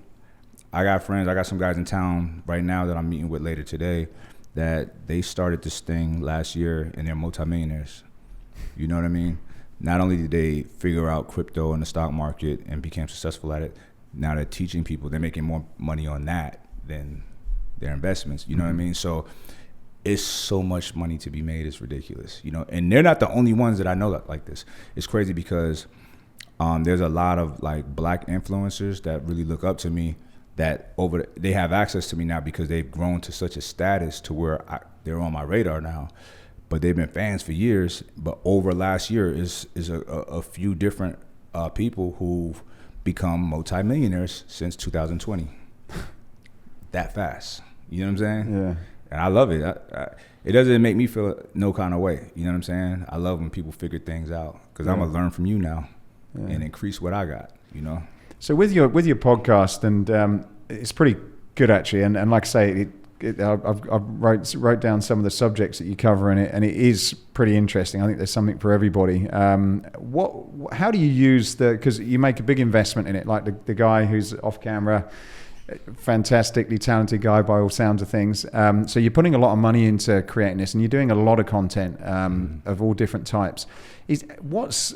I got friends. I got some guys in town right now that I'm meeting with later today, that they started this thing last year and they're multimillionaires. You know what I mean? Not only did they figure out crypto and the stock market and became successful at it, now they're teaching people. They're making more money on that than their investments. You know what I mean? So it's so much money to be made. It's ridiculous. You know, and they're not the only ones that I know that like this. It's crazy because there's a lot of like black influencers that really look up to me, that they have access to me now because they've grown to such a status to where they're on my radar now. But they've been fans for years. But over last year is a few different people who've become multimillionaires since 2020. That fast. You know what I'm saying? yeah. And I love it. It doesn't make me feel no kind of way. You know what I'm saying? I love when people figure things out, because I'm going to learn from you now and increase what I got, you know? So with your podcast, and it's pretty good actually, and like I say, I wrote down some of the subjects that you cover in it, and it is pretty interesting. I think there's something for everybody. How do you use because you make a big investment in it, like the guy who's off camera, fantastically talented guy by all sounds of things. So you're putting a lot of money into creating this, and you're doing a lot of content of all different types. What's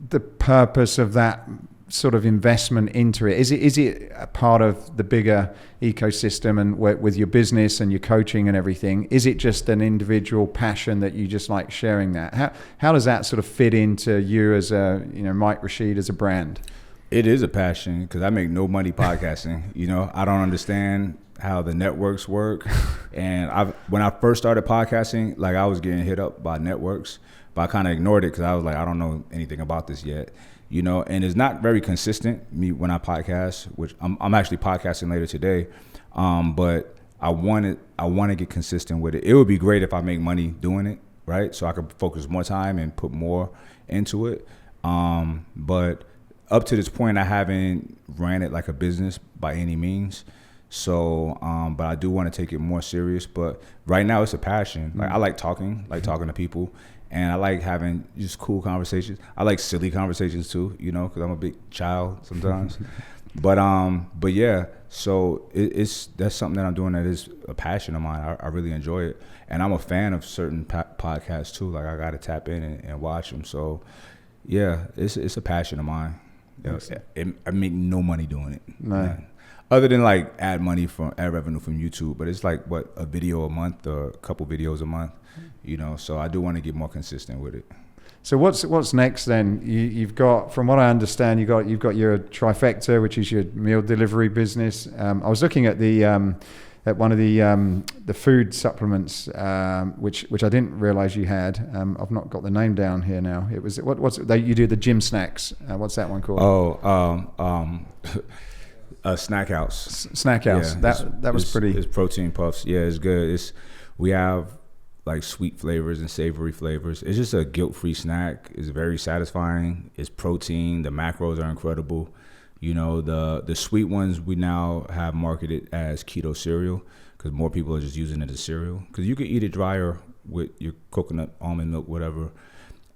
the purpose of that sort of investment into it? Is it a part of the bigger ecosystem, and with your business and your coaching and everything? Is it just an individual passion that you just like sharing that? How does that sort of fit into you as Mike Rashid as a brand? It is a passion, because I make no money podcasting. You know, I don't understand how the networks work. And when I first started podcasting, like I was getting hit up by networks, but I kind of ignored it because I was like, I don't know anything about this yet. You know, and it's not very consistent when I podcast, which I'm actually podcasting later today. But I want to get consistent with it. It would be great if I make money doing it, right? So I could focus more time and put more into it. But up to this point, I haven't ran it like a business by any means. So, but I do want to take it more serious. But right now it's a passion. Like I like talking to people. And I like having just cool conversations. I like silly conversations too, you know, because I'm a big child sometimes. But yeah, so that's something that I'm doing that is a passion of mine. I really enjoy it, and I'm a fan of certain podcasts too. Like I got to tap in and watch them. So yeah, it's a passion of mine. You know, I make no money doing it. No. Other than like ad revenue from YouTube, but it's like a video a month or a couple videos a month. You know, so I do want to get more consistent with it. So what's next then? You've got, from what I understand, you've got your trifecta, which is your meal delivery business. I was looking at at one of the food supplements, which I didn't realize you had. I've not got the name down here now. It was you do the gym snacks. What's that one called? Snack House. Snack House. Yeah, that was pretty. It's protein puffs. Yeah, it's good. We have like sweet flavors and savory flavors. It's just a guilt-free snack. It's very satisfying. It's protein. The macros are incredible. You know, the sweet ones we now have marketed as keto cereal, because more people are just using it as cereal. Because you could eat it drier with your coconut, almond milk, whatever.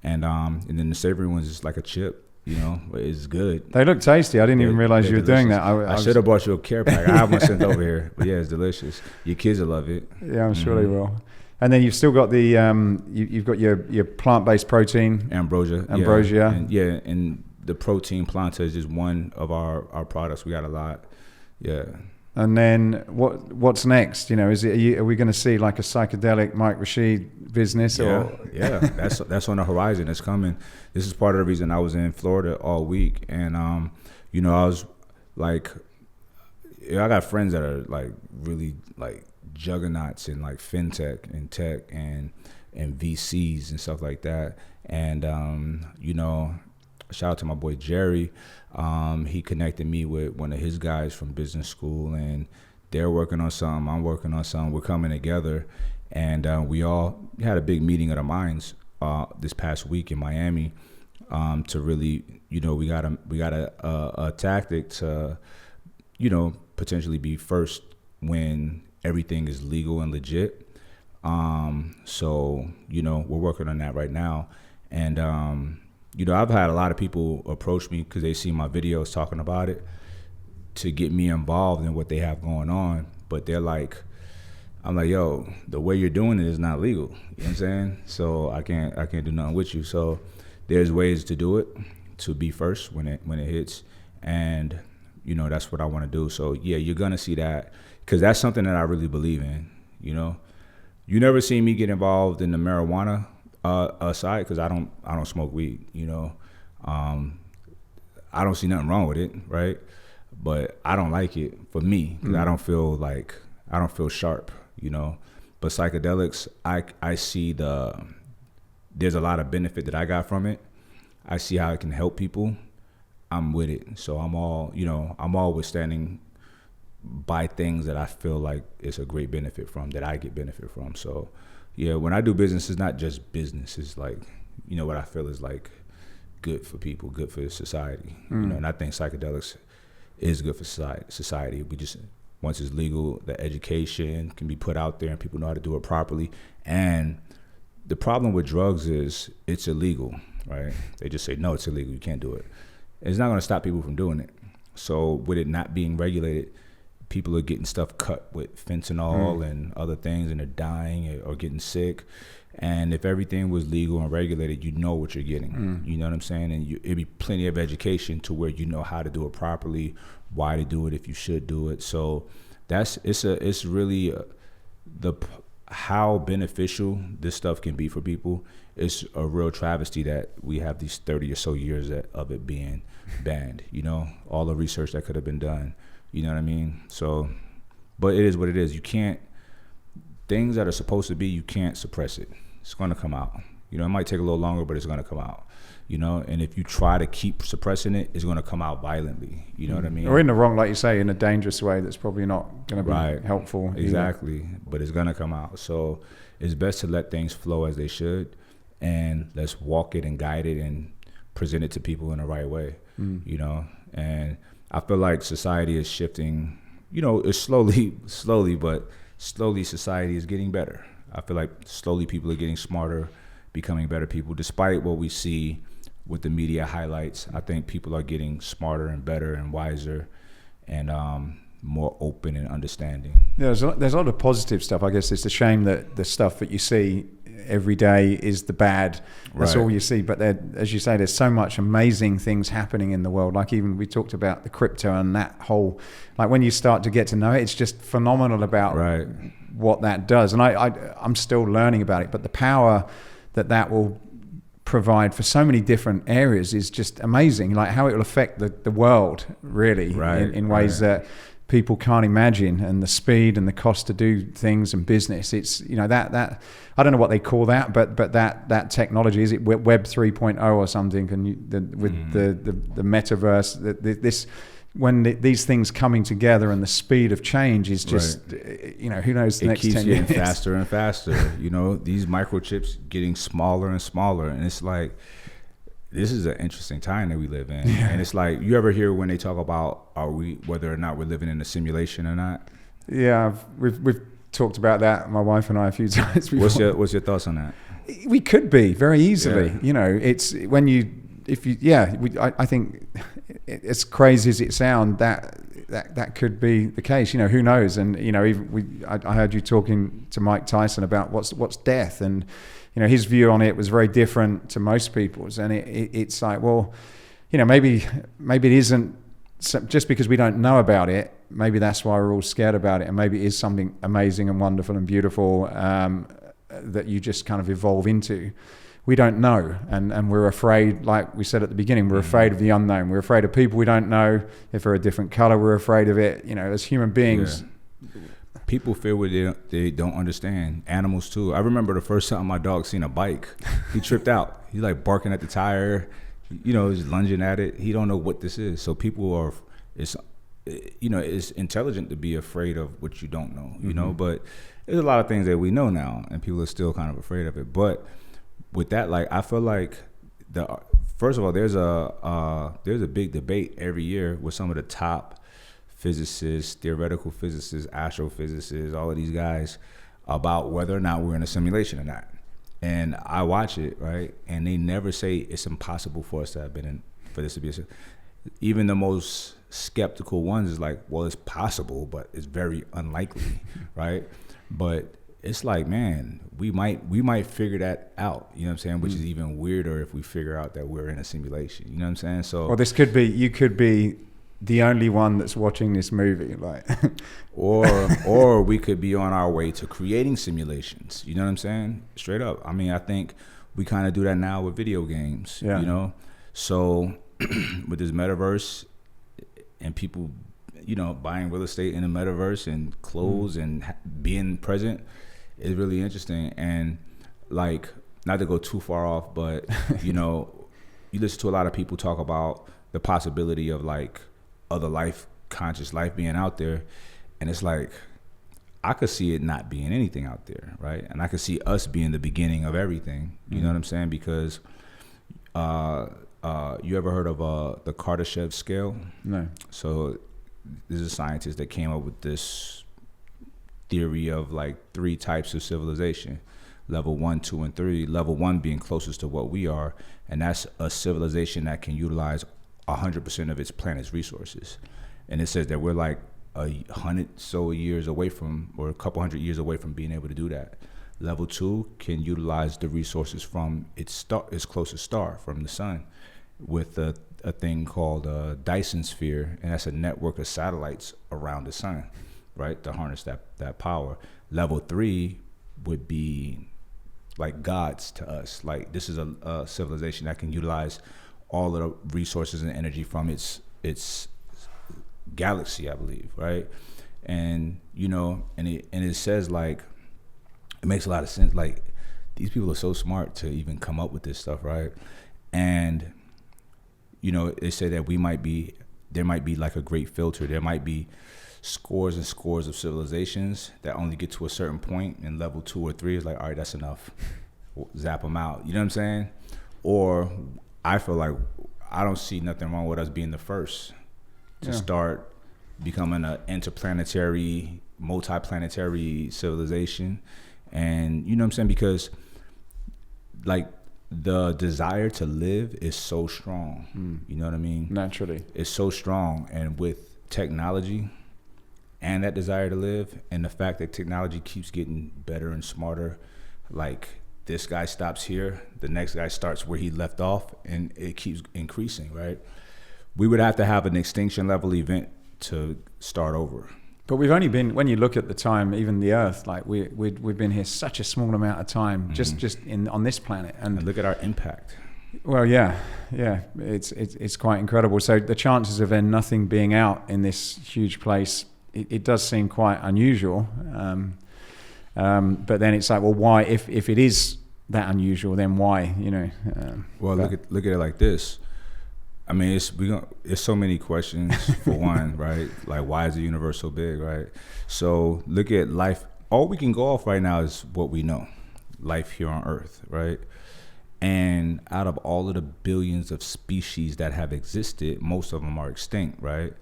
And then the savory ones is like a chip. You know, it's good. They look tasty. I didn't even realize you were doing that. I should have brought you a care pack. I have one sent over here. But yeah, it's delicious. Your kids will love it. Yeah, I'm sure they will. And then you've still got the you've got your plant-based protein. Ambrosia. Yeah. And the protein planta is just one of our products. We got a lot. Yeah. And then what's next? You know, are we going to see like a psychedelic Mike Rashid business? Yeah, that's on the horizon. It's coming. This is part of the reason I was in Florida all week, and you know, I was like, I got friends that are like really like juggernauts in like fintech and tech and VCs and stuff like that. And you know, shout out to my boy Jerry. He connected me with one of his guys from business school, and they're working on something. I'm working on something. We're coming together, and we all had a big meeting of the minds this past week in Miami, to really, we got a tactic to, potentially be first when everything is legal and legit. So, we're working on that right now. And, I've had a lot of people approach me because they see my videos talking about it to get me involved in what they have going on. But they're like, I'm like, yo, the way you're doing it is not legal. You know what I'm saying? So I can't do nothing with you. So there's ways to do it, to be first when it hits. And, that's what I want to do. So yeah, you're going to see that, because that's something that I really believe in. You never see me get involved in the marijuana side, because I don't smoke weed. I don't see nothing wrong with it, right? But I don't like it for me, because I don't feel sharp, But psychedelics, I see there's a lot of benefit that I got from it. I see how it can help people. I'm with it. So I'm always standing by things that I feel like it's a great benefit from, that I get benefit from. So yeah, when I do business, it's not just business. It's like, what I feel is like good for people, good for society. And I think psychedelics is good for society. We just, once it's legal, the education can be put out there and people know how to do it properly. And the problem with drugs is it's illegal, right? They just say, no, it's illegal, you can't do it. It's not going to stop people from doing it. So with it not being regulated, people are getting stuff cut with fentanyl and other things, and they're dying or getting sick. And if everything was legal and regulated, you know what you're getting. You know what I'm saying? And it'd be plenty of education to where you know how to do it properly, why to do it, if you should do it. So it's really how beneficial this stuff can be for people. It's a real travesty that we have these 30 or so years of it being banned. All the research that could have been done. You know what I mean? So, but it is what it is. You can't, things that are supposed to be, you can't suppress it. It's going to come out. It might take a little longer, but it's going to come out. And if you try to keep suppressing it, it's going to come out violently. You know what I mean? Or in the wrong, like you say, in a dangerous way that's probably not going to be helpful. Exactly. Either. But it's going to come out. So it's best to let things flow as they should, and let's walk it and guide it and present it to people in the right way. And I feel like society is shifting, it's slowly, but slowly society is getting better. I feel like slowly people are getting smarter, becoming better people. Despite what we see with the media highlights, I think people are getting smarter and better and wiser and more open and understanding. Yeah, there's a lot of positive stuff. I guess it's a shame that the stuff that you see every day is the bad. That's all you see. But as you say, there's so much amazing things happening in the world. Like even we talked about the crypto and that whole, like when you start to get to know it, it's just phenomenal about what that does. And I'm still learning about it, but the power that will provide for so many different areas is just amazing. Like how it will affect the world really in ways that people can't imagine, and the speed and the cost to do things and business. It's that I don't know what they call that, but that technology, is it Web 3.0 or something? And the metaverse, this when these things coming together and the speed of change is just who knows the next 10 years. It keeps getting faster and faster. These microchips getting smaller and smaller, and it's like, this is an interesting time that we live in. And it's like, you ever hear when they talk about whether or not we're living in a simulation or not? Yeah, we've talked about that, my wife and I, a few times before. What's your thoughts on that? We could be very easily. It's when I think as crazy as it sounds, that could be the case. Who knows? And I heard you talking to Mike Tyson about what's death, and his view on it was very different to most people's. And it's like, well, maybe it isn't just because we don't know about it. Maybe that's why we're all scared about it, and maybe it is something amazing and wonderful and beautiful that you just kind of evolve into. We don't know, and we're afraid, like we said at the beginning, we're afraid of the unknown. We're afraid of people we don't know. If they're a different color, we're afraid of it. As human beings. Yeah. People feel what they don't understand. Animals too. I remember the first time my dog seen a bike, he tripped out. He's like barking at the tire, he's lunging at it. He don't know what this is. So people it's intelligent to be afraid of what you don't know, but there's a lot of things that we know now, and people are still kind of afraid of it. But with that, like, I feel like first of all, there's a big debate every year with some of the top physicists, theoretical physicists, astrophysicists, all of these guys about whether or not we're in a simulation or not. And I watch it, right? And they never say it's impossible for us to have been in, for this to be even the most skeptical ones is like, well, it's possible, but it's very unlikely, right? But it's like, man, we might figure that out, you know what I'm saying? Which is even weirder if we figure out that we're in a simulation, you know what I'm saying? So, well, you could be the only one that's watching this movie, like, or we could be on our way to creating simulations, you know what I'm saying? Straight up. I mean, I think we kind of do that now with video games, you know? So with this metaverse and people, you know, buying real estate in the metaverse and clothes and being present is really interesting. And like, not to go too far off, but you know, you listen to a lot of people talk about the possibility of like other life, conscious life being out there. And it's like, I could see it not being anything out there, right? And I could see us being the beginning of everything. You know what I'm saying? Because you ever heard of the Kardashev scale? No. So there's a scientist that came up with this theory of like 3 types of civilization: level 1, 2, and 3. Level 1 being closest to what we are, and that's a civilization that can utilize 100% of its planet's resources. And it says that we're like 100 so years away from, or a couple hundred years away from being able to do that. Level 2 can utilize the resources from its closest star, from the sun, with a thing called a Dyson sphere, and that's a network of satellites around the sun, right, to harness that power. Level 3 would be like gods to us. Like, this is a civilization that can utilize all of the resources and energy from its galaxy, I believe, right? And you know, and it says, like, it makes a lot of sense. Like, these people are so smart to even come up with this stuff, right? And you know, they say that there might be like a great filter. There might be scores and scores of civilizations that only get to a certain point, and level 2 or 3 is like, all right, that's enough. Zap them out. You know what I'm saying? Or I feel like I don't see nothing wrong with us being the first to start becoming an interplanetary, multi-planetary civilization. And you know what I'm saying? Because like, the desire to live is so strong. You know what I mean? Naturally. It's so strong. And with technology and that desire to live, and the fact that technology keeps getting better and smarter, like, this guy stops here, the next guy starts where he left off, and it keeps increasing, right? We would have to have an extinction level event to start over. But we've only been, when you look at the time, even the Earth, like we've been here such a small amount of time, just on this planet, and look at our impact. Well, yeah, it's quite incredible. So the chances of then nothing being out in this huge place, it does seem quite unusual. But then it's like, well, why? If it is that unusual, then why? You know. Well, look at it like this. I mean, it's so many questions for one, right? Like, why is the universe so big, right? So look at life. All we can go off right now is what we know, life here on Earth, right? And out of all of the billions of species that have existed, most of them are extinct, right?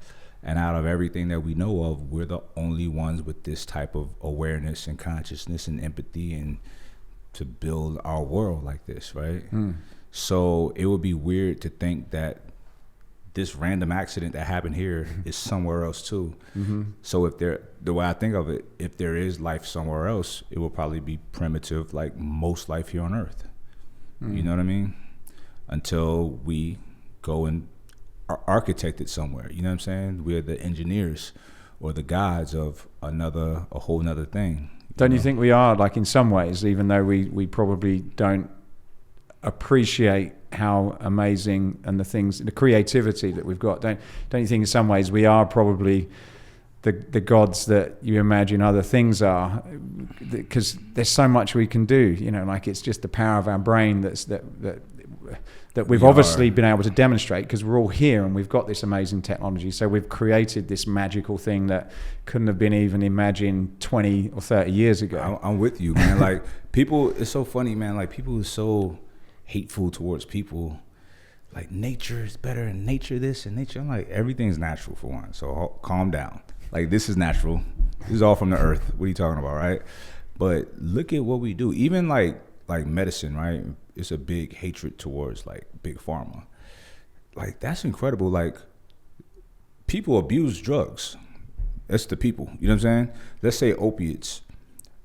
And out of everything that we know of, we're the only ones with this type of awareness and consciousness and empathy, and to build our world like this, right? So it would be weird to think that this random accident that happened here is somewhere else too. So the way I think of it, if there is life somewhere else, it will probably be primitive, like most life here on Earth. You know what I mean? Until we go and architect it somewhere. You know what I'm saying? We're the engineers or the gods of a whole nother thing. Don't you think we are, like, in some ways, even though we probably don't appreciate how amazing and the creativity that we've got? Don't you think in some ways we are probably the gods that you imagine other things are? Because there's so much we can do, you know, like, it's just the power of our brain that we've obviously been able to demonstrate, because we're all here and we've got this amazing technology. So we've created this magical thing that couldn't have been even imagined 20 or 30 years ago. I'm with you, man. Like, people, it's so funny, man. Like, people are so hateful towards people. like nature is better and nature this and nature. I'm like, everything's natural for one. So calm down. Like, this is natural. This is all from the earth. What are you talking about, right? But look at what we do. Even like medicine, right? It's a big hatred towards like big pharma. Like, that's incredible. Like, people abuse drugs. That's the people. You know what I'm saying? Let's say opiates.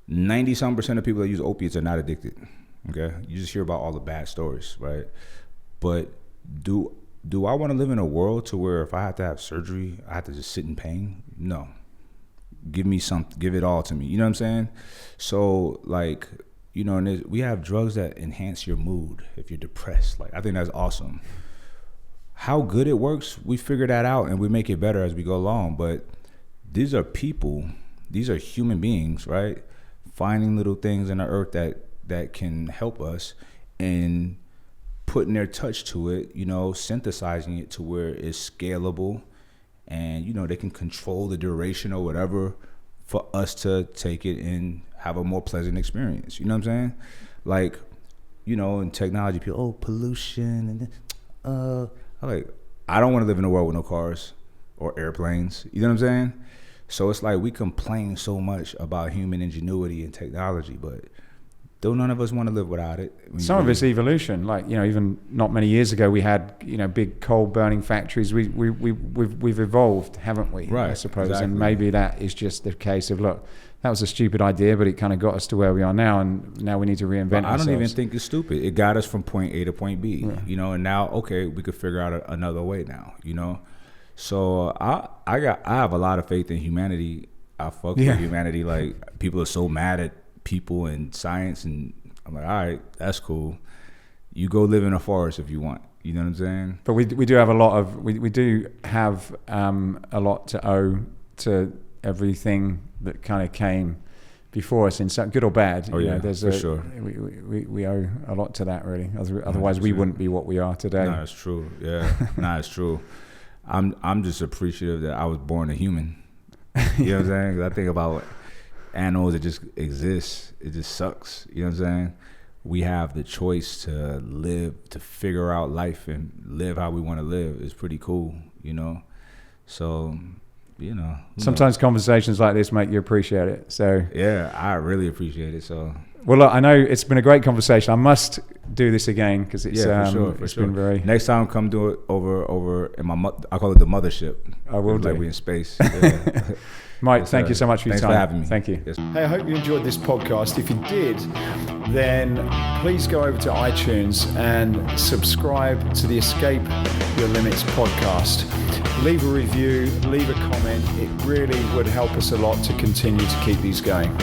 90-some% of people that use opiates are not addicted. Okay? You just hear about all the bad stories, right? But do I want to live in a world to where if I have to have surgery, I have to just sit in pain? No. Give it all to me. You know what I'm saying? So, like, you know, and we have drugs that enhance your mood if you're depressed. Like, I think that's awesome. How good it works, we figure that out and we make it better as we go along. But these are people, these are human beings, right? Finding little things in the earth that can help us and putting their touch to it, you know, synthesizing it to where it's scalable and, you know, they can control the duration or whatever for us to take it and have a more pleasant experience. You know what I'm saying? Like, you know, in technology, people, pollution and I don't want to live in a world with no cars or airplanes. You know what I'm saying? So it's like we complain so much about human ingenuity and technology, but don't none of us want to live without it. Some of it's evolution. Like, you know, even not many years ago, we had, you know, big coal burning factories. We've evolved, haven't we? Right. I suppose, exactly. And maybe that is just the case of, look, that was a stupid idea, but it kind of got us to where we are now, and now we need to reinvent ourselves. I don't even think it's stupid. It got us from point A to point B, yeah. You know, and now, okay, we could figure out another way now, you know. So I have a lot of faith in humanity. I fuck with humanity. Like, people are so mad at people and science, and I'm like, all right, that's cool. You go live in a forest if you want. You know what I'm saying? But we do have a lot of we do have a lot to owe to everything that kind of came before us, in some good or bad. Oh, you yeah, know, for sure. We owe a lot to that, really. Otherwise, 100%. We wouldn't be what we are today. No, it's true. Yeah, no, it's true. I'm just appreciative that I was born a human. You know what I'm saying? 'Cause I think about animals that just exist. It just sucks. You know what I'm saying? We have the choice to live, to figure out life and live how we want to live. It's pretty cool, you know? So, you know. Sometimes conversations like this make you appreciate it. So yeah, I really appreciate it. So, well, look, I know it's been a great conversation. I must do this again because it's for sure. been very. Next time, come do it over in I call it the mothership. I will do. Like we in space. Yeah. Mike, thank you so much for your time. Thanks for having me. Thank you. Yes. Hey, I hope you enjoyed this podcast. If you did, then please go over to iTunes and subscribe to the Escape Your Limits podcast. Leave a review, leave a comment. It really would help us a lot to continue to keep these going.